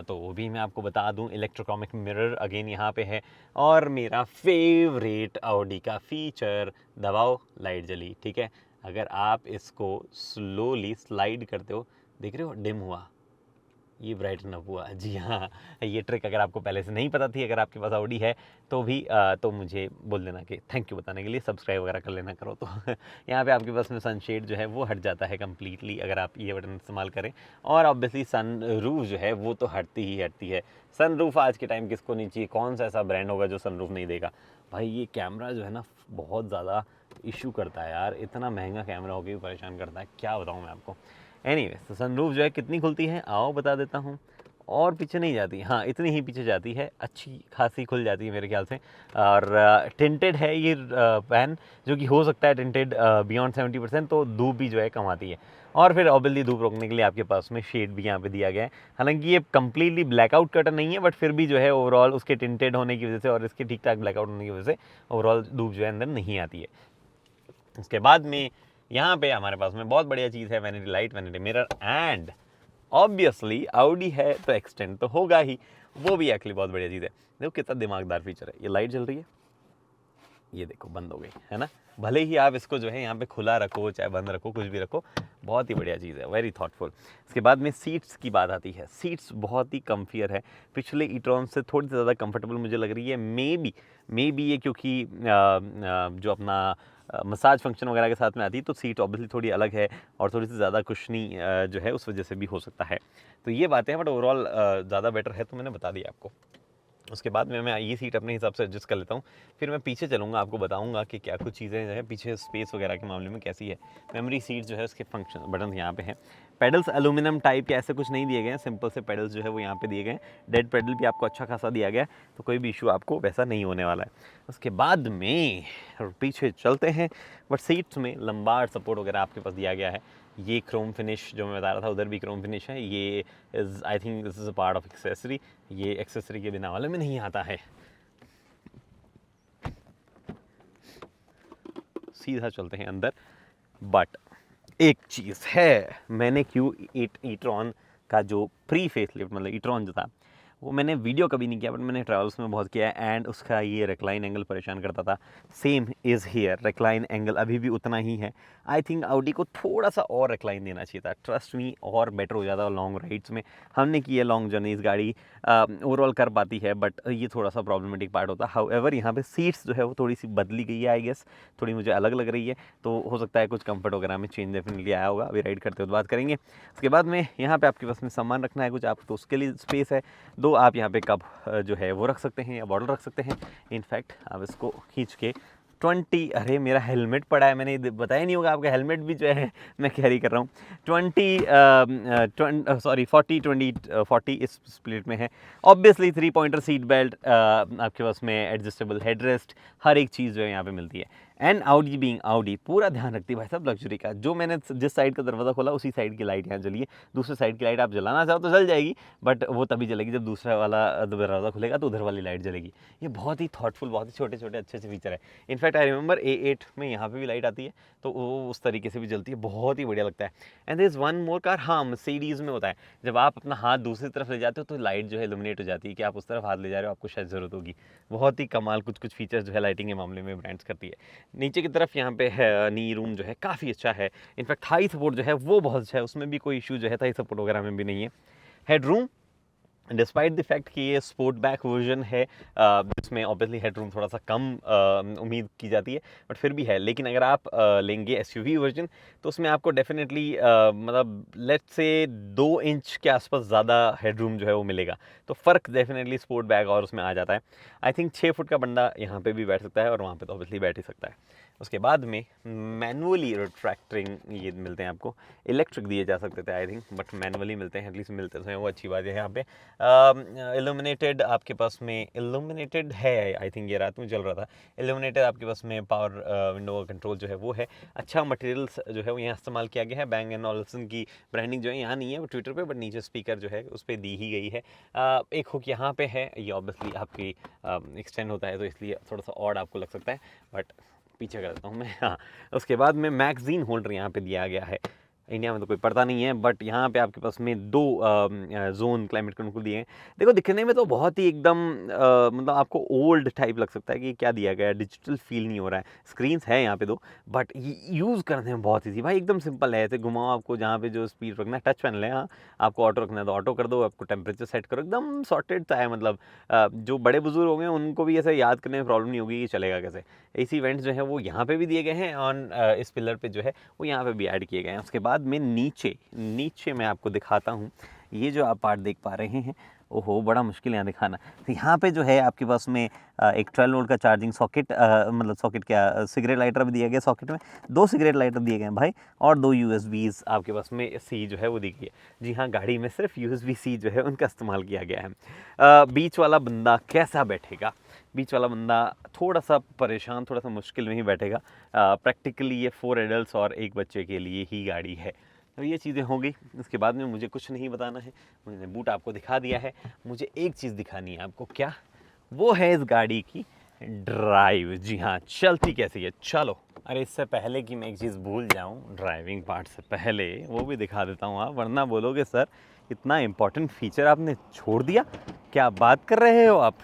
तो वो भी मैं आपको बता दूँ। इलेक्ट्रोक्रोमिक मिरर अगेन यहाँ पे है, और मेरा फेवरेट ऑडी का फीचर, दबाओ लाइट जली, ठीक है। अगर आप इसको स्लोली स्लाइड करते हो, देख रहे हो डिम हुआ, ये ब्राइटन अप हुआ, जी हाँ। ये ट्रिक अगर आपको पहले से नहीं पता थी, अगर आपके पास ऑडी है तो भी तो मुझे बोल देना कि थैंक यू बताने के लिए, सब्सक्राइब वगैरह कर लेना करो तो यहाँ पे आपके पास में सनशेड जो है वो हट जाता है कम्प्लीटली अगर आप ये बटन इस्तेमाल करें। और ऑब्वियसली सन रूफ जो है वो तो हटती है। सन रूफ आज के टाइम किसको नहीं चाहिए, कौन सा ऐसा ब्रांड होगा जो सन रूफ नहीं देगा। भाई ये कैमरा जो है ना बहुत ज़्यादा इशू करता है यार, इतना महंगा कैमरा होकर भी परेशान करता है, क्या बताऊँ मैं आपको। एनीवेज तो सनरूफ जो है कितनी खुलती है आओ बता देता हूँ, और पीछे नहीं जाती, हाँ इतनी ही पीछे जाती है, अच्छी खासी खुल जाती है मेरे ख्याल से। और टिंटेड है ये पैन, जो कि हो सकता है टिंटेड बियॉन्ड 70%, तो धूप भी जो है कम आती है। और फिर ऑब्वियसली धूप रोकने के लिए आपके पास में शेड भी यहाँ पे दिया गया है। हालांकि ये कम्प्लीटली ब्लैकआउट कर्टन नहीं है, बट फिर भी जो है ओवरऑल उसके टिंटेड होने की वजह से और इसके ठीक ठाक ब्लैकआउट होने की वजह से ओवरऑल धूप जो है अंदर नहीं आती है। उसके बाद में यहाँ पे हमारे पास में बहुत बढ़िया चीज़ है, vanity light, vanity mirror, and obviously Audi है तो एक्सटेंड तो होगा ही, वो भी एक्चुअली बहुत बढ़िया चीज़ है। देखो कितना दिमागदार फीचर है, ये लाइट जल रही है, ये देखो बंद हो गई है ना। भले ही आप इसको जो है यहाँ पे खुला रखो चाहे बंद रखो, कुछ भी रखो, बहुत ही बढ़िया चीज़ है, वेरी थॉटफुल। इसके बाद में सीट्स की बात आती है, सीट्स बहुत ही कम्फियर है, पिछले ई-ट्रॉन से थोड़ी सी ज़्यादा कंफर्टेबल मुझे लग रही है। मे बी ये क्योंकि जो अपना मसाज फंक्शन वगैरह के साथ में आती है तो सीट ऑब्वियसली थोड़ी अलग है और थोड़ी सी ज़्यादा कुशनी जो है उस वजह से भी हो सकता है। तो ये बातें हैं, बट ओवरऑल ज़्यादा बेटर है तो मैंने बता दिया आपको। उसके बाद में मैं ये सीट अपने हिसाब से एडजस्ट कर लेता हूँ। फिर मैं पीछे चलूँगा, आपको बताऊँगा कि क्या कुछ चीज़ें जो है पीछे स्पेस वगैरह के मामले में कैसी है। मेमोरी सीट जो है उसके फंक्शन बटन यहाँ पे हैं। पेडल्स एल्यूमिनियम टाइप के ऐसे कुछ नहीं दिए गए हैं, सिंपल से पेडल्स जो है वो यहाँ पे दिए गए हैं। डेड पेडल भी आपको अच्छा खासा दिया गया है, तो कोई भी इशू आपको वैसा नहीं होने वाला है। उसके बाद में पीछे चलते हैं, बट सीट्स में लंबार सपोर्ट वगैरह आपके पास दिया गया है। ये क्रोम फिनिश जो मैं बता रहा था, उधर भी क्रोम फिनिश है। ये is I think this is a part of accessory, ये एक्सेसरी के बिना वाले में नहीं आता है। सीधा चलते हैं अंदर। बट एक चीज़ है, मैंने Q8 ई-ट्रॉन का जो प्री फेसलिफ्ट मतलब ई-ट्रॉन जो था वो मैंने वीडियो कभी नहीं किया, बट मैंने ट्रैवल्स में बहुत किया है। एंड उसका ये रिक्लाइन एंगल परेशान करता था। Same is here, recline angle अभी भी उतना ही है। आई थिंक ऑडी को थोड़ा सा और रिक्लाइन देना चाहिए था, ट्रस्ट मी, और बेटर हो जाता लॉन्ग राइड्स में। हमने की है लॉन्ग जर्नी, इस गाड़ी ओवरऑल कर पाती है, बट ये थोड़ा सा प्रॉब्लमेटिक पार्ट होता है। हाउएवर यहाँ पे सीट्स जो है वो थोड़ी सी बदली गई है, आई गेस थोड़ी मुझे अलग लग रही है, तो हो सकता है कुछ कंफर्ट वगैरह में चेंज डेफिनेटली आया होगा। अभी राइड करते हुए बात करेंगे। उसके बाद में यहाँ पे आपके पास में सामान रखना है कुछ, आप तो उसके लिए स्पेस है। दो आप यहाँ पे कप जो है वो रख सकते हैं या बॉटल रख सकते हैं। इनफैक्ट आप इसको खींच के 20, अरे मेरा हेलमेट पड़ा है, मैंने बताया नहीं होगा, आपका हेलमेट भी जो है मैं कैरी कर रहा हूँ। 40 20 40 इस स्प्लिट में है। ऑब्वियसली 3 पॉइंटर सीट बेल्ट, आपके पास में एडजस्टेबल हेडरेस्ट, हर एक चीज़ जो है यहाँ पे मिलती है। एंड आउडी बीइंग आउडी पूरा ध्यान रखती है भाई साहब लग्जरी का। जो मैंने जिस साइड का दरवाज़ा खोला उसी साइड की लाइट यहाँ जली है। दूसरे साइड की लाइट आप जलाना चाहो तो जल जाएगी, बट वो तभी जलेगी जब दूसरा वाला दरवाज़ा खुलेगा तो उधर वाली लाइट जलेगी। ये बहुत ही थॉटफुल, बहुत ही छोटे छोटे अच्छे से फीचर है। इनफैक्ट आई रिमेंबर A8 में यहाँ पे भी लाइट आती है, तो वो उस तरीके से भी जलती है, बहुत ही बढ़िया लगता है। And there is one more car, हाँ मर्सिडीज़ में होता है, जब आप अपना हाथ दूसरी तरफ ले जाते हो तो लाइट जो है इल्यूमिनेट हो जाती है कि आप उस तरफ हाथ ले जा रहे हो, आपको शायद ज़रूरत होगी। बहुत ही कमाल कुछ कुछ फीचर्स जो है लाइटिंग के मामले में ब्रांड्स करती है। नीचे की तरफ यहाँ पे है नी रूम जो है काफ़ी अच्छा है। इनफैक्ट हाई सपोर्ट जो है वो बहुत अच्छा है, उसमें भी कोई इशू जो है थाई सपोर्ट वगैरह में भी नहीं है। Head room, despite the fact कि ये स्पोर्ट बैक वर्जन है, जिसमें ऑब्वियसली हेडरूम थोड़ा सा कम उम्मीद की जाती है, बट फिर भी है। लेकिन अगर आप लेंगे SUV वर्जन तो उसमें आपको डेफिनेटली मतलब लेट्स से 2 इंच के आसपास ज़्यादा हेडरूम जो है वो मिलेगा, तो फ़र्क डेफिनेटली स्पोर्ट बैग और उसमें आ जाता है। आई थिंक 6 फुट का बंदा यहाँ पे भी बैठ सकता है और वहाँ पे तो ऑब्वियसली बैठ ही सकता है। उसके बाद में मैनुअली रिट्रैक्टिंग ये मिलते हैं आपको, इलेक्ट्रिक दिए जा सकते थे आई थिंक, बट मैनुअली मिलते हैं, एटलीस्ट मिलते हैं, वो अच्छी बात है। यहाँ पे इल्यूमिनेटेड आपके पास में इल्यूमिनेटेड है, आई थिंक ये रात में चल रहा था। इल्यूमिनेटेड आपके पास में पावर विंडो कंट्रोल जो है वो है। अच्छा मटेरियल्स जो है वो यहाँ इस्तेमाल किया गया है। बैंग एंड ऑल्सन की ब्रांडिंग जो है यहाँ नहीं है वो ट्विटर पे, बट नीचे स्पीकर जो है उस पर दी ही गई है। एक हुक यहाँ पे है, ये ऑब्वियसली आपकी एक्सटेंड होता है तो इसलिए थोड़ा सा ऑड आपको लग सकता है, बट पीछे कर देता हूँ मैं। हाँ, उसके बाद में मैगज़ीन होल्डर यहाँ पे दिया गया है। इंडिया में तो कोई पढ़ता नहीं है, बट यहाँ पे आपके पास में 2 जोन क्लाइमेट कंट्रोल दिए हैं। देखो दिखने में तो बहुत ही एकदम मतलब आपको ओल्ड टाइप लग सकता है कि क्या दिया गया है, डिजिटल फील नहीं हो रहा है। स्क्रीन्स है यहाँ पे 2, बट यूज़ करने में बहुत ईजी भाई, एकदम सिंपल है। ऐसे घुमाओ, आपको जहाँ पे जो स्पीड रखना है, टच पैनल है। हाँ, आपको ऑटो रखना है तो ऑटो कर दो, आपको टेम्परेचर सेट करो, एकदम सॉर्टेड सा है। मतलब जो बड़े बुजुर्ग होंगे उनको भी ऐसे याद करने में प्रॉब्लम नहीं होगी कि चलेगा कैसे। AC वेंट्स जो है वो यहाँ पे भी दिए गए हैं, ऑन इस पिलर पे जो है वो यहाँ पे भी ऐड किए गए हैं। उसके बाद में नीचे मैं आपको दिखाता हूँ, ये जो आप पार्ट देख पा रहे हैं, ओहो बड़ा मुश्किल है यहाँ दिखाना। तो यहाँ पे जो है आपके पास में एक 12 वोल्ट का चार्जिंग सॉकेट, मतलब सॉकेट क्या, सिगरेट लाइटर भी दिया गया सॉकेट में, 2 सिगरेट लाइटर दिए गए हैं भाई, और 2 USBs आपके पास में C जो है वो दी गई है। जी हाँ, गाड़ी में सिर्फ USB-C जो है उनका इस्तेमाल किया गया है। बीच वाला बंदा कैसा बैठेगा? बीच वाला बंदा थोड़ा सा परेशान, थोड़ा सा मुश्किल में ही बैठेगा। प्रैक्टिकली ये 4 एडल्ट्स और 1 बच्चे के लिए ही गाड़ी है। तो ये चीज़ें हो गई। उसके बाद में मुझे कुछ नहीं बताना है, मैंने बूट आपको दिखा दिया है। मुझे एक चीज़ दिखानी है आपको, क्या? वो है इस गाड़ी की ड्राइव। जी हाँ, चलती कैसी है, चलो। अरे इससे पहले कि मैं एक चीज़ भूल जाऊँ, ड्राइविंग पार्ट से पहले वो भी दिखा देता हूँ। आप वरना बोलोगे सर इतना इम्पोर्टेंट फीचर आपने छोड़ दिया, क्या बात कर रहे हो आप?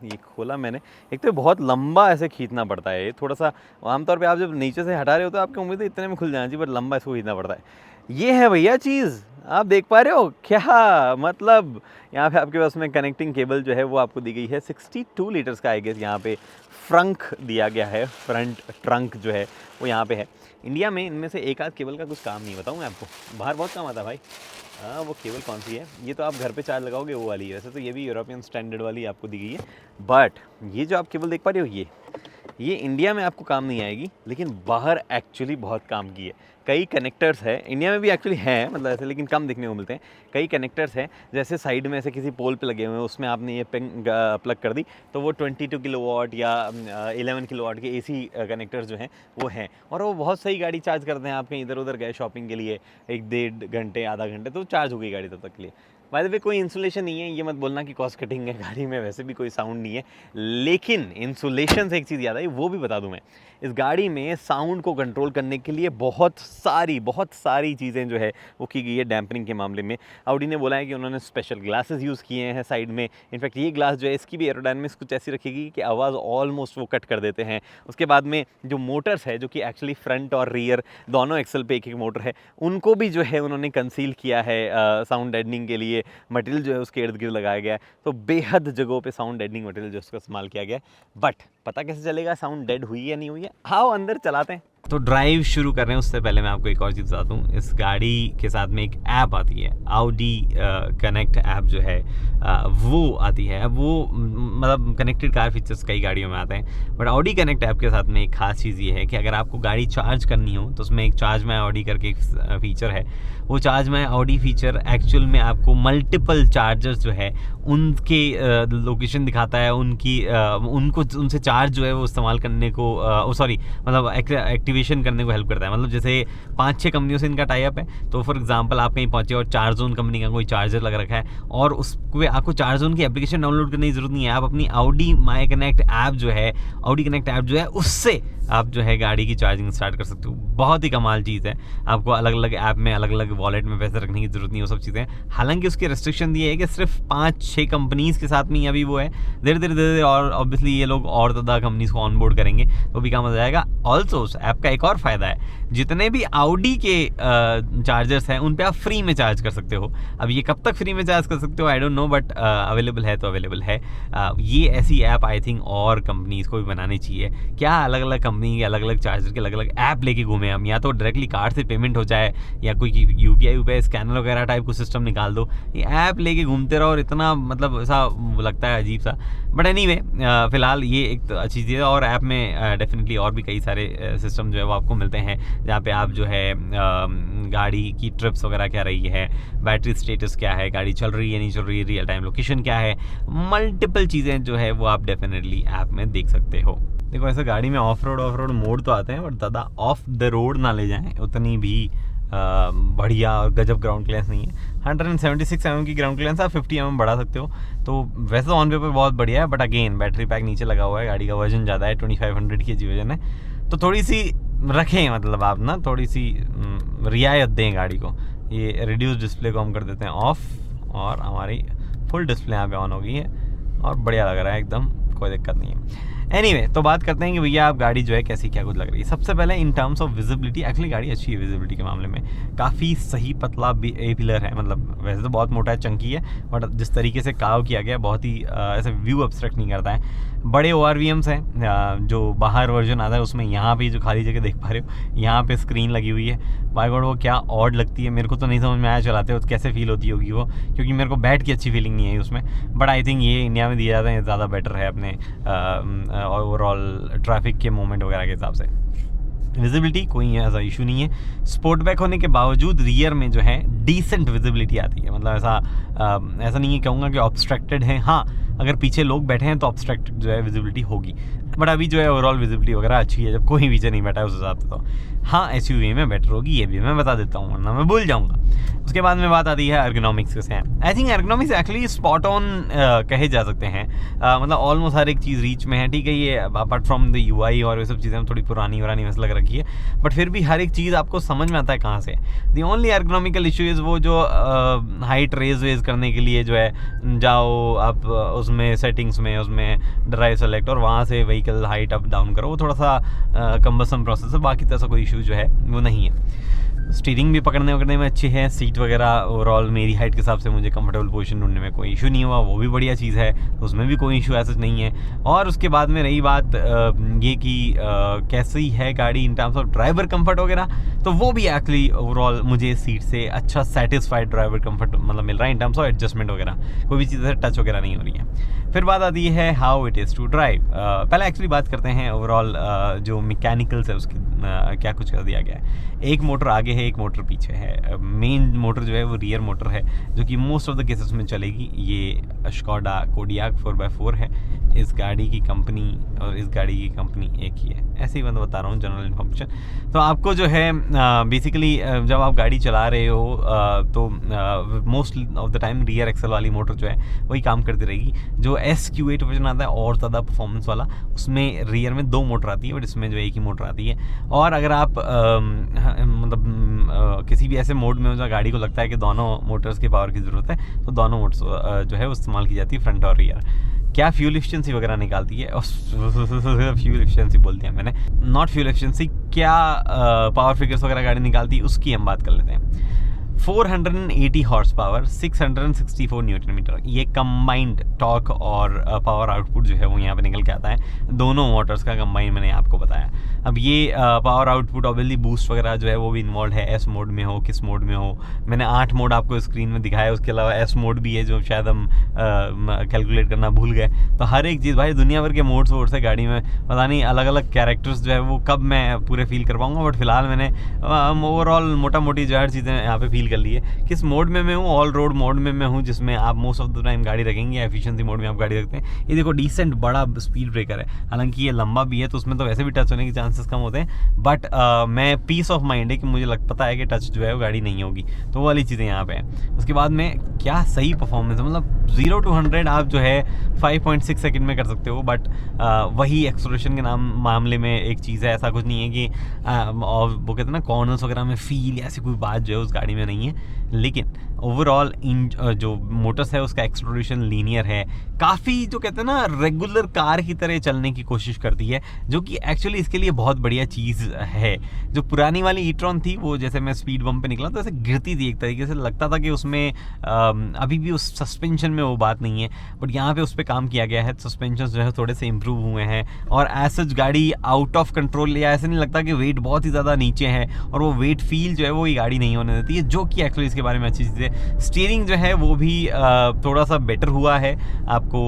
ये खोला मैंने, एक तो बहुत लंबा ऐसे खींचना पड़ता है, ये थोड़ा सा आमतौर पे आप जब नीचे से हटा रहे हो तो आपकी उम्मीद है इतने में खुल जाना चाहिए, बट लंबा इसको खींचना पड़ता है। ये है भैया चीज़, आप देख पा रहे हो क्या, मतलब यहाँ पे आपके पास में कनेक्टिंग केबल जो है वो आपको दी गई है 62 लीटर्स का। आई गेस यहाँ पे फ्रंक दिया गया है, फ्रंट ट्रंक जो है वो यहाँ पे है। इंडिया में इनमें से एक आध केबल का कुछ काम नहीं, बताऊँ मैं आपको, बाहर बहुत काम आता है भाई। हाँ, वो केबल कौन सी है, ये तो आप घर पे चार्ज लगाओगे वो वाली है, वैसे तो ये भी यूरोपियन स्टैंडर्ड वाली आपको दी गई है। बट ये जो आप केबल देख पा रहे हो, ये इंडिया में आपको काम नहीं आएगी, लेकिन बाहर एक्चुअली बहुत काम की है। कई कनेक्टर्स है, इंडिया में भी एक्चुअली हैं मतलब ऐसे, लेकिन कम देखने को मिलते हैं। कई कनेक्टर्स हैं, जैसे साइड में ऐसे किसी पोल पे लगे हुए हैं, उसमें आपने ये पिन प्लग कर दी तो वो 22 किलोवाट या 11 किलोवाट के AC कनेक्टर्स जो हैं वो हैं, और वो बहुत सही गाड़ी चार्ज करते हैं। आप कहीं इधर उधर गए शॉपिंग के लिए 1-1.5 घंटे, आधा घंटे, तो चार्ज हो गई गाड़ी तब तक के लिए। बाय द वे कोई इंसुलेशन नहीं है, ये मत बोलना कि कॉस्ट कटिंग है गाड़ी में, वैसे भी कोई साउंड नहीं है। लेकिन इंसुलेशन से एक चीज़ याद आई, वो भी बता दूं मैं। इस गाड़ी में साउंड को कंट्रोल करने के लिए बहुत सारी चीज़ें जो है वो की गई है डैम्पनिंग के मामले में। ऑडी ने बोला है कि उन्होंने स्पेशल ग्लासेस यूज़ किए हैं साइड में। इनफैक्ट ये ग्लास जो है इसकी भी एरोडायनामिक्स कुछ ऐसी रखेगी कि आवाज़ ऑलमोस्ट वो कट कर देते हैं। उसके बाद में जो मोटर्स है, जो कि एक्चुअली फ्रंट और रियर दोनों एक्सल पे एक मोटर है, उनको भी जो है उन्होंने कंसील किया है साउंड डेडनिंग के लिए। मटेरियल जो है उसके इर्द गिर्द लगाया गया है, तो बेहद जगहों पे साउंड डेडनिंग मटेरियल जो उसका इस्तेमाल किया गया है। बट पता कैसे चलेगा साउंड डेड हुई या नहीं हुई है, आओ अंदर चलाते हैं। तो ड्राइव शुरू कर रहे हैं उससे पहले मैं आपको एक और चीज़ बता दूँ। इस गाड़ी के साथ में एक ऐप आती है, ऑडी कनेक्ट ऐप जो है वो आती है। अब वो मतलब कनेक्टेड कार फीचर्स कई गाड़ियों में आते हैं, बट ऑडी कनेक्ट ऐप के साथ में एक खास चीज़ ये है कि अगर आपको गाड़ी चार्ज करनी हो तो उसमें एक चार्ज माय ऑडी करके एक फीचर है। वो charge my Audi feature actual में आपको मल्टीपल चार्जर्स जो है उनके लोकेशन दिखाता है, उनसे चार्ज जो है वो इस्तेमाल करने को मतलब एक्टिवेशन करने को हेल्प करता है। मतलब जैसे 5-6 कंपनियों से इनका टाई अप है, तो फॉर एग्जांपल आप कहीं पहुंचे और चार्जोन कंपनी का कोई चार्जर लग रखा है और उसको आपको चार्जोन की एप्लीकेशन डाउनलोड करने की जरूरत नहीं है। आप अपनी ऑडी माई कनेक्ट ऐप जो है, ऑडी कनेक्ट ऐप जो है, उससे आप जो है गाड़ी की चार्जिंग स्टार्ट कर सकते हो। बहुत ही कमाल चीज़ है। आपको अलग अलग ऐप में, अलग अलग वॉलेट में पैसे रखने की जरूरत नहीं है, वो सब चीज़ें। हालांकि उसकी रेस्ट्रिक्शन दी है कि सिर्फ 5-6 कंपनीज के साथ में ही अभी वो है। धीरे धीरे और ऑब्वियसली ये लोग और ज़्यादा कंपनीज को ऑनबोर्ड करेंगे तो भी काम हो जाएगा। ऑल्सो उस ऐप का एक और फ़ायदा है, जितने भी ऑडी के चार्जर्स हैं उन पे आप फ्री में चार्ज कर सकते हो। अब ये कब तक फ्री में चार्ज कर सकते हो I don't know, but available है तो अवेलेबल है। ये ऐसी ऐप आई थिंक और कंपनीज को भी बनानी चाहिए। क्या अलग अलग कंपनी के अलग अलग चार्जर के अलग अलग ऐप लेके घूमे हम, या तो डायरेक्टली कार्ड से पेमेंट हो जाए या कोई UPI स्कैनर वगैरह टाइप को सिस्टम निकाल दो, ये ऐप लेके घूमते रहो और इतना मतलब ऐसा लगता है अजीब सा। बट एनीवे फिलहाल ये एक अच्छी चीज़ है। और ऐप में डेफिनेटली और भी कई सारे सिस्टम जो है वो आपको मिलते हैं, जहाँ पे आप जो है गाड़ी की ट्रिप्स वगैरह क्या रही है, बैटरी स्टेटस क्या है, गाड़ी चल रही है नहीं चल रही है, रियल टाइम लोकेशन क्या है, मल्टीपल चीज़ें जो है वो आप डेफिनेटली ऐप में देख सकते हो। देखो ऐसे गाड़ी में ऑफ रोड मोड तो आते हैं, बट ज़्यादा ऑफ द रोड ना ले जाएं, उतनी भी बढ़िया और गजब ग्राउंड क्लियरेंस नहीं है। 176 mm की ग्राउंड क्लियरेंस, आप 50 mm बढ़ा सकते हो, तो वैसे तो ऑन पेपर बहुत बढ़िया है। बट अगेन बैटरी पैक नीचे लगा हुआ है, गाड़ी का वजन ज़्यादा है, 2500 kg वजन है, तो थोड़ी सी रखें, मतलब आप ना थोड़ी सी रियायत दें गाड़ी को। ये रिड्यूस डिस्प्ले को हम कर देते हैं ऑफ, और हमारी फुल डिस्प्ले यहाँ पे ऑन हो गई है और बढ़िया लग रहा है एकदम, कोई दिक्कत नहीं है। एनीवे तो बात करते हैं कि भैया आप गाड़ी जो है कैसी क्या कुछ लग रही है। सबसे पहले in terms of visibility, actually गाड़ी अच्छी है विजिबिलिटी के मामले में, काफ़ी सही पतला ए पिलर है। मतलब वैसे तो बहुत मोटा है, चंकी है, बट जिस तरीके से कार्व किया गया बहुत ही ऐसे व्यू अब्स्ट्रैक्ट नहीं करता है। बड़े ORVMs हैं, जो बाहर वर्जन आता है उसमें यहाँ पे जो खाली जगह देख पा रहे हो यहाँ पे स्क्रीन लगी हुई है। बाय गॉड वो क्या ऑड लगती है, मेरे को तो नहीं समझ में आया चलाते हो कैसे फील होती होगी वो, क्योंकि मेरे को बैठ की अच्छी फीलिंग नहीं है उसमें। बट आई थिंक ये इंडिया में दिया जाता है, ज़्यादा बेटर है अपने ओवरऑल ट्रैफिक के मोमेंट वगैरह के हिसाब से। विजिबिलिटी कोई ऐसा इशू नहीं है। स्पोर्ट बैक होने के बावजूद रियर में जो है डिसेंट विजिबिलिटी आती है। मतलब ऐसा नहीं है कहूँगा कि ऑब्स्ट्रैक्टेड है, हाँ अगर पीछे लोग बैठे हैं तो ऑब्स्ट्रैक्टेड जो है विजिबिलिटी होगी, बट अभी जो है ओवरऑल विजिबिलिटी वगैरह अच्छी है जब कोई पीछे नहीं बैठा है उस हिसाब से। तो हाँ SUV में बेटर होगी, ये भी मैं बता देता हूँ वरना मैं भूल जाऊँगा। उसके बाद में बात आती है एर्गोनॉमिक्स से। I think ergonomics actually spot on कहे जा सकते हैं। मतलब ऑलमोस्ट हर एक चीज़ रीच में है, ठीक है। ये अपार्ट फ्रॉम द UI और ये सब चीज़ें थोड़ी पुरानी वैसे लग रखी है, बट फिर भी हर एक चीज़ आपको समझ में आता है कहाँ से। द ओनली एर्गोनॉमिकल इशू इज़ वो जो हाइट रेज करने के लिए जो है जाओ आप उसमें सेटिंग्स में, उसमें ड्राइव सेलेक्ट और वहाँ से व्हीकल हाइट अप डाउन करो, वो थोड़ा सा कम्बसम प्रोसेस है। बाकी तो ऐसा कोई इशू जो है वो नहीं है। स्टीयरिंग भी पकड़ने में अच्छी है, सीट वगैरह ओवरऑल मेरी हाइट के हिसाब से मुझे कंफर्टेबल पोजीशन ढूंढने में कोई इशू नहीं हुआ, वो भी बढ़िया चीज़ है, तो उसमें भी कोई इशू ऐसा नहीं है। और उसके बाद में रही बात ये कि कैसी है गाड़ी in terms of driver comfort वगैरह, तो वो भी एक्चुअली ओवरऑल मुझे सीट से अच्छा सेटिस्फाइड ड्राइवर कंफर्ट मतलब मिल रहा है इन टर्म्स ऑफ एडजस्टमेंट वगैरह, कोई भी चीज़ टच वगैरह नहीं हो रही है। फिर बात आती है how it is to drive. पहले एक्चुअली बात करते हैं ओवरऑल जो मैकेनिकल्स है उसकी क्या कुछ कर दिया गया है। एक मोटर आगे है, एक मोटर पीछे है। मेन मोटर जो है वो रियर मोटर है, जो कि मोस्ट ऑफ द केसेस में चलेगी। ये स्कोडा कोडियाक 4x4 है। इस गाड़ी की कंपनी और इस गाड़ी की कंपनी एक ही है, ऐसे ही मैं बता रहा हूँ जनरल इन्फॉर्मेशन। तो आपको जो है बेसिकली जब आप गाड़ी चला रहे हो तो most of the time rear axle वाली मोटर जो है वही काम करती रहेगी। जो SQ8 वर्जन आता है और ज़्यादा परफॉर्मेंस वाला, उसमें रियर में 2 मोटर आती है, बट इसमें जो एक ही मोटर आती है। और अगर आप मतलब किसी भी ऐसे मोड में हो जहाँ गाड़ी को लगता है कि दोनों मोटर्स की पावर की ज़रूरत है, तो दोनों मोटर्स जो है वो इस्तेमाल की जाती है, फ्रंट और रियर। क्या फ्यूल एफिशिएंसी वगैरह निकालती है, फ्यूल एफिशिएंसी बोलती है मैंने, नॉट फ्यूल एफिशिएंसी, क्या पावर फिगर्स वगैरह गाड़ी निकालती है उसकी हम बात कर लेते हैं। 480 हॉर्स पावर, 664 न्यूटन मीटर, ये कंबाइंड टॉर्क और पावर आउटपुट जो है वो यहाँ पे निकल के आता है दोनों मोटर्स का कंबाइंड, मैंने आपको बताया। अब ये पावर आउटपुट ऑब्वियसली बूस्ट वगैरह जो है वो भी इन्वॉल्व है, एस मोड में हो किस मोड में हो। मैंने 8 मोड आपको स्क्रीन में दिखाया, उसके अलावा एस मोड भी है जो शायद हम कैलकुलेट करना भूल गए। तो हर एक चीज़ भाई दुनिया भर के मोड्स वोड्स है गाड़ी में, पता नहीं अलग अलग कैरेक्टर्स जो है वो कब मैं पूरे फील कर पाऊँगा, बट फिलहाल मैंने ओवरऑल मोटा मोटी जो हर चीज़ें यहाँ पे फील कर ली है। किस मोड में मैं हूँ, ऑल रोड मोड में मैं हूँ, जिसमें आप मोस्ट ऑफ द टाइम गाड़ी रखेंगे, या एफिशिएंसी मोड में आप गाड़ी रखते हैं। ये देखो डिसेंट बड़ा स्पीड ब्रेकर है, हालांकि ये लंबा भी है तो उसमें तो वैसे भी टच होने के चांसेस कम होते हैं, बट मैं पीस ऑफ माइंड है कि मुझे पता है कि टच जो है वो गाड़ी नहीं होगी, तो वो वाली चीज़ें यहाँ पे हैं। उसके बाद में क्या सही परफॉर्मेंस है, मतलब 0 to 100 आप जो है 5.6 सेकंड में कर सकते हो, बट वही एक्सेलरेशन के मामले में एक चीज़ है, ऐसा कुछ नहीं है कि और वो कहते हैं ना कॉर्नर्स वगैरह में फील या ऐसी कोई बात जो है उस गाड़ी में नहीं है। लेकिन ओवरऑल इन जो मोटर्स है उसका एक्सेलरेशन लीनियर है, काफ़ी जो कहते हैं ना रेगुलर कार की तरह चलने की कोशिश करती है, जो कि एक्चुअली इसके लिए बहुत बढ़िया चीज़ है। जो पुरानी वाली ई-ट्रॉन थी वो जैसे मैं स्पीड बम पे निकला तो ऐसे गिरती थी, एक तरीके से लगता था कि उसमें अभी भी उस सस्पेंशन में वो बात नहीं है, बट यहाँ पे उस पर काम किया गया है। सस्पेंशन जो है थोड़े से इम्प्रूव हुए हैं और एज गाड़ी आउट ऑफ कंट्रोल, या ऐसे नहीं लगता कि वेट बहुत ही ज़्यादा नीचे है और वो वेट फील जो है वो ये गाड़ी नहीं होने देती है, जो कि एक्चुअली इसके बारे में अच्छी चीज़ है। स्टीयरिंग जो है वो भी थोड़ा सा बेटर हुआ है आपको,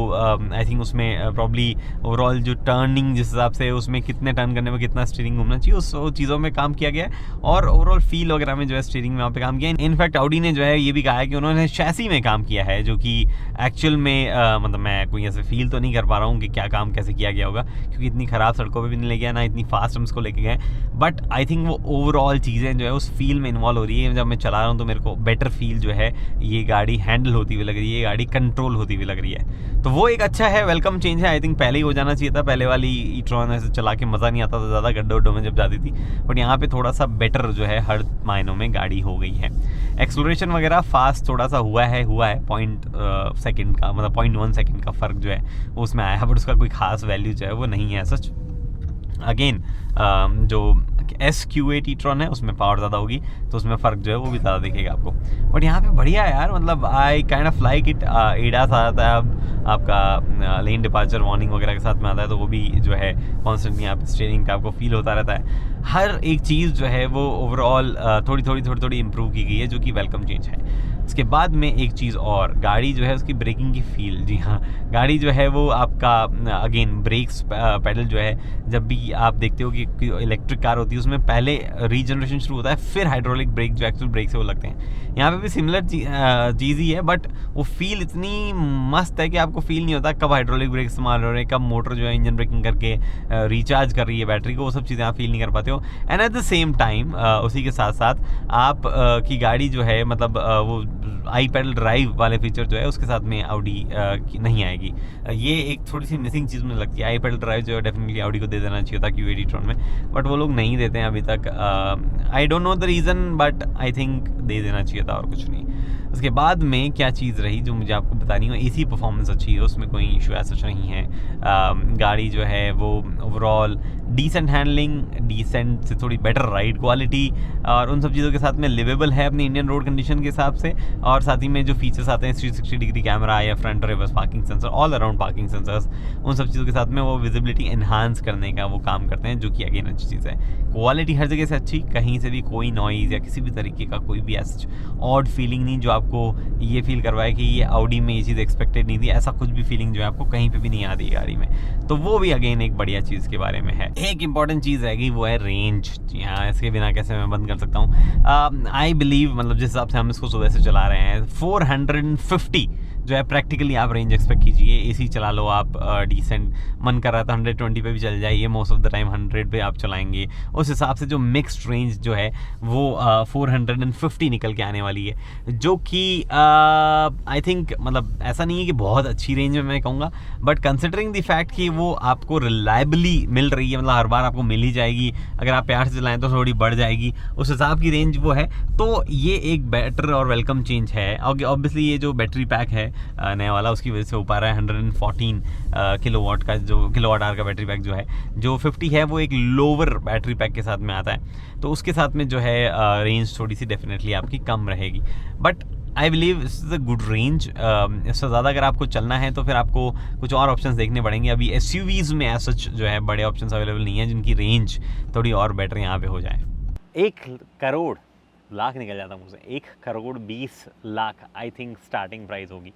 आई थिंक उसमें प्रॉब्ली ओवरऑल जो टर्निंग जिस हिसाब से उसमें कितने टर्न करने में कितना स्टीयरिंग घूमना चाहिए उस चीज़ों में काम किया गया है, और ओवरऑल फील वगैरह में जो है स्टीयरिंग में वहाँ पे काम किया है। इनफैक्ट ऑडी ने जो है ये भी कहा है कि उन्होंने शैसी में काम किया है, जो कि एक्चुअल में मतलब मैं कोई ऐसे फील तो नहीं कर पा रहा हूँ कि क्या काम कैसे किया गया होगा, क्योंकि इतनी ख़राब सड़कों पर भी नहीं ले गया, ना इतनी फास्ट हम इसको लेके गए, बट आई थिंक वो ओवरऑल चीज़ें जो है उस फील में इन्वॉल्व हो रही है। जब मैं चला रहा हूँ तो मेरे को बेटर फील जो है ये गाड़ी हैंडल होती हुई लग रही है, ये गाड़ी कंट्रोल होती हुई लग रही है, तो वो एक अच्छा है, वेलकम चेंज है। आई थिंक पहले ही हो जाना चाहिए था, पहले वाली ई-ट्रॉन ऐसे चला के मज़ा नहीं आता था ज़्यादा गड्ढों उड्ढों में जब जाती थी, बट यहाँ पे थोड़ा सा बेटर जो है हर मायनों में गाड़ी हो गई है। एक्सेलरेशन वगैरह फास्ट थोड़ा सा हुआ है 0.1 सेकेंड का, मतलब 0.1 सेकेंड का फ़र्क जो है वो उसमें आया है, बट उसका कोई खास वैल्यू जो है वो नहीं है सच। अगेन जो SQ8 ई-ट्रॉन है उसमें पावर ज़्यादा होगी तो उसमें फ़र्क जो है वो भी ज़्यादा दिखेगा आपको, बट यहाँ पे बढ़िया है यार, मतलब I kind of like it. ADAS आता है अब आपका लेन डिपार्चर वार्निंग वगैरह के साथ में आता है, तो वो भी जो है कॉन्स्टेंटली यहाँ पे स्टीयरिंग का आपको फील होता रहता है। हर एक चीज़ जो है वो ओवरऑल थोड़ी इम्प्रूव की गई है, जो कि वेलकम चेंज है। उसके बाद में एक चीज़ और, गाड़ी जो है उसकी ब्रेकिंग की फील, जी हाँ, गाड़ी जो है वो आपका अगेन ब्रेक्स पैडल जो है, जब भी आप देखते हो कि इलेक्ट्रिक कार होती है उसमें पहले रीजनरेशन शुरू होता है, फिर हाइड्रोलिक ब्रेक जो एक्चुअल ब्रेक से वो लगते हैं। यहाँ पे भी सिमिलर चीज़ ही है, बट वो फील इतनी मस्त है कि आपको फील नहीं होता कब हाइड्रोलिक ब्रेक इस्तेमाल हो रहे हैं, कब मोटर जो है इंजन ब्रेकिंग करके रिचार्ज कर रही है बैटरी को, वो सब चीज़ें आप फील नहीं कर पाते हो। And at the same time उसी के साथ साथ आप की गाड़ी जो है मतलब वो आई पैडल ड्राइव वाले फीचर जो है उसके साथ में ऑडी नहीं आएगी। ये एक थोड़ी सी मिसिंग चीज़ मुझे लगती है। आई पैडल ड्राइव जो है डेफिनेटली ऑडी को दे देना चाहिए था Q8 ई-ट्रॉन में, बट वो लोग नहीं देते हैं अभी तक। I don't know the reason, but I think they देना चाहिए था और कुछ नहीं। उसके बाद में क्या चीज़ रही जो मुझे आपको बतानी हो, AC परफॉर्मेंस अच्छी है, उसमें कोई इशू ऐसा नहीं है। गाड़ी जो है वो ओवरऑल डिसेंट हैंडलिंग, डिसेंट से थोड़ी बेटर राइड क्वालिटी और उन सब चीज़ों के साथ में लिवेबल है अपनी इंडियन रोड कंडीशन के हिसाब से। और साथ ही में जो फीचर्स आते हैं 360 डिग्री कैमरा या फ्रंट और reverse parking sensor, all around parking sensors, उन सब चीज़ों के साथ में वो विजिबिलिटी एनहांस करने का वो काम करते हैं, जो कि अगेन अच्छी चीज़ है। क्वालिटी हर जगह से अच्छी, कहीं से भी कोई नॉइज़ या किसी भी तरीके का कोई भी ऐसा ऑड फीलिंग नहीं जो आपको ये फील करवाए कि ये ऑडी में ये चीज़ एक्सपेक्टेड नहीं थी, ऐसा कुछ भी फीलिंग जो है आपको कहीं पे भी नहीं आती गाड़ी में। तो वो भी अगेन एक बढ़िया चीज़ के बारे में है। एक इंपॉर्टेंट चीज़ रहेगी वो है रेंज। यहाँ इसके बिना कैसे मैं बंद कर सकता हूँ। आई बिलीव मतलब जिस हिसाब से हम इसको सुबह से चला रहे हैं 450 जो है प्रैक्टिकली आप रेंज एक्सपेक्ट कीजिए। एसी चला लो आप, डिसेंट मन कर रहा है तो 120 पे भी चल जाइए, मोस्ट ऑफ द टाइम 100 पे आप चलाएंगे। उस हिसाब से जो मिक्स्ड रेंज जो है वो 450 निकल के आने वाली है, जो कि आई थिंक मतलब ऐसा नहीं है कि बहुत अच्छी रेंज में मैं कहूँगा, बट कंसिडरिंग द फैक्ट कि वो आपको रिलायबली मिल रही है, मतलब हर बार आपको मिल ही जाएगी, अगर आप प्यार से चलाएं तो थोड़ी बढ़ जाएगी, उस हिसाब की रेंज वो है। तो ये एक बेटर और वेलकम चेंज है। ऑब्वियसली ये जो बैटरी पैक है नया वाला, उसकी वजह से हो पा रहा है 114 किलोवाट का, जो किलोवाट आवर का बैटरी पैक जो है, जो 50 है वो एक लोअर बैटरी पैक के साथ में आता है, तो उसके साथ में जो है रेंज थोड़ी सी डेफिनेटली आपकी कम रहेगी। बट आई बिलीव इस इज़ अ गुड रेंज। इससे ज़्यादा अगर आपको चलना है तो फिर आपको कुछ और ऑप्शंस देखने पड़ेंगे। अभी एसयूवीज़ में ऐसा जो है बड़े ऑप्शंस अवेलेबल नहीं है जिनकी रेंज थोड़ी और बेटर यहाँ पे हो जाए। 1 करोड़ लाख निकल जाता मुझसे, 1 crore 20 lakh I think starting price होगी।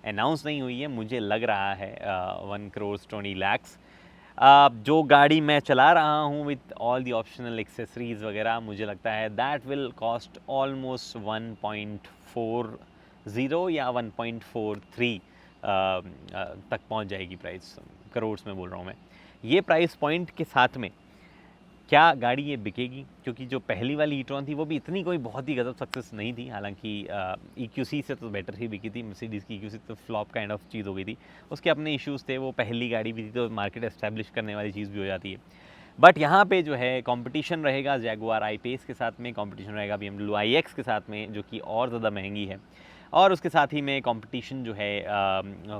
अनाउंस नहीं हुई है, मुझे लग रहा है 1 करोड़ 20 लाख्स। जो गाड़ी मैं चला रहा हूँ with all the optional accessories वगैरह, मुझे लगता है दैट विल कॉस्ट ऑलमोस्ट 1.40 या 1.43 तक पहुँच जाएगी प्राइस। करोड़ में बोल रहा हूँ मैं। ये प्राइस पॉइंट के साथ में क्या गाड़ी ये बिकेगी? क्योंकि जो पहली वाली ई-ट्रॉन थी वो भी इतनी कोई बहुत ही गजब सक्सेस नहीं थी, हालांकि EQC से तो बेटर ही बिकी थी। मर्सिडीज़ की EQC तो फ्लॉप काइंड ऑफ चीज़ हो गई थी, उसके अपने इश्यूज़ थे, वो पहली गाड़ी भी थी तो मार्केट एस्टैब्लिश करने वाली चीज़ भी हो जाती है। बट यहाँ पे जो है कंपटीशन रहेगा जैगुआर I-Pace के साथ में, कंपटीशन रहेगा BMW iX के साथ में, जो कि और ज़्यादा महंगी है, और उसके साथ ही में कंपटीशन जो है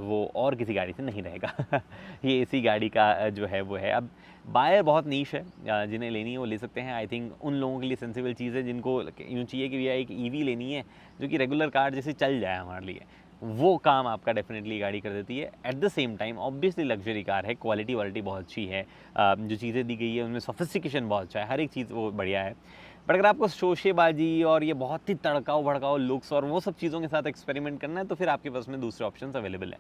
वो और किसी गाड़ी से नहीं रहेगा। ये इसी गाड़ी का जो है वो है। अब बायर बहुत नीश है, जिन्हें लेनी है वो ले सकते हैं। आई थिंक उन लोगों के लिए सेंसिबल चीज़ है जिनको यूँ चाहिए कि भैया एक EV लेनी है जो कि रेगुलर कार जैसे चल जाए हमारे लिए, वो काम आपका डेफिनेटली गाड़ी कर देती है। At the same time obviously luxury car है, क्वालिटी बहुत अच्छी है, जो चीज़ें दी गई है उनमें सोफिस्टिकेशन बहुत अच्छा है, हर एक चीज़ वो बढ़िया है। बट अगर आपको शोशेबाजी और ये बहुत ही तड़काऊ भड़काऊ लुक्स और वो सब चीज़ों के साथ एक्सपेरिमेंट करना है तो फिर आपके पास में दूसरे ऑप्शंस अवेलेबल हैं।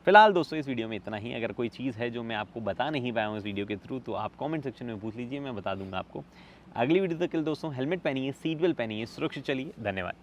फिलहाल दोस्तों इस वीडियो में इतना ही। अगर कोई चीज़ है जो मैं आपको बता नहीं पाया हूँ इस वीडियो के थ्रू, तो आप कमेंट सेक्शन में पूछ लीजिए, मैं बता दूंगा आपको। अगली वीडियो तक के लिए दोस्तों हेलमेट पहनिए, सीट बेल्ट पहनिए, सुरक्षित चलिए। धन्यवाद।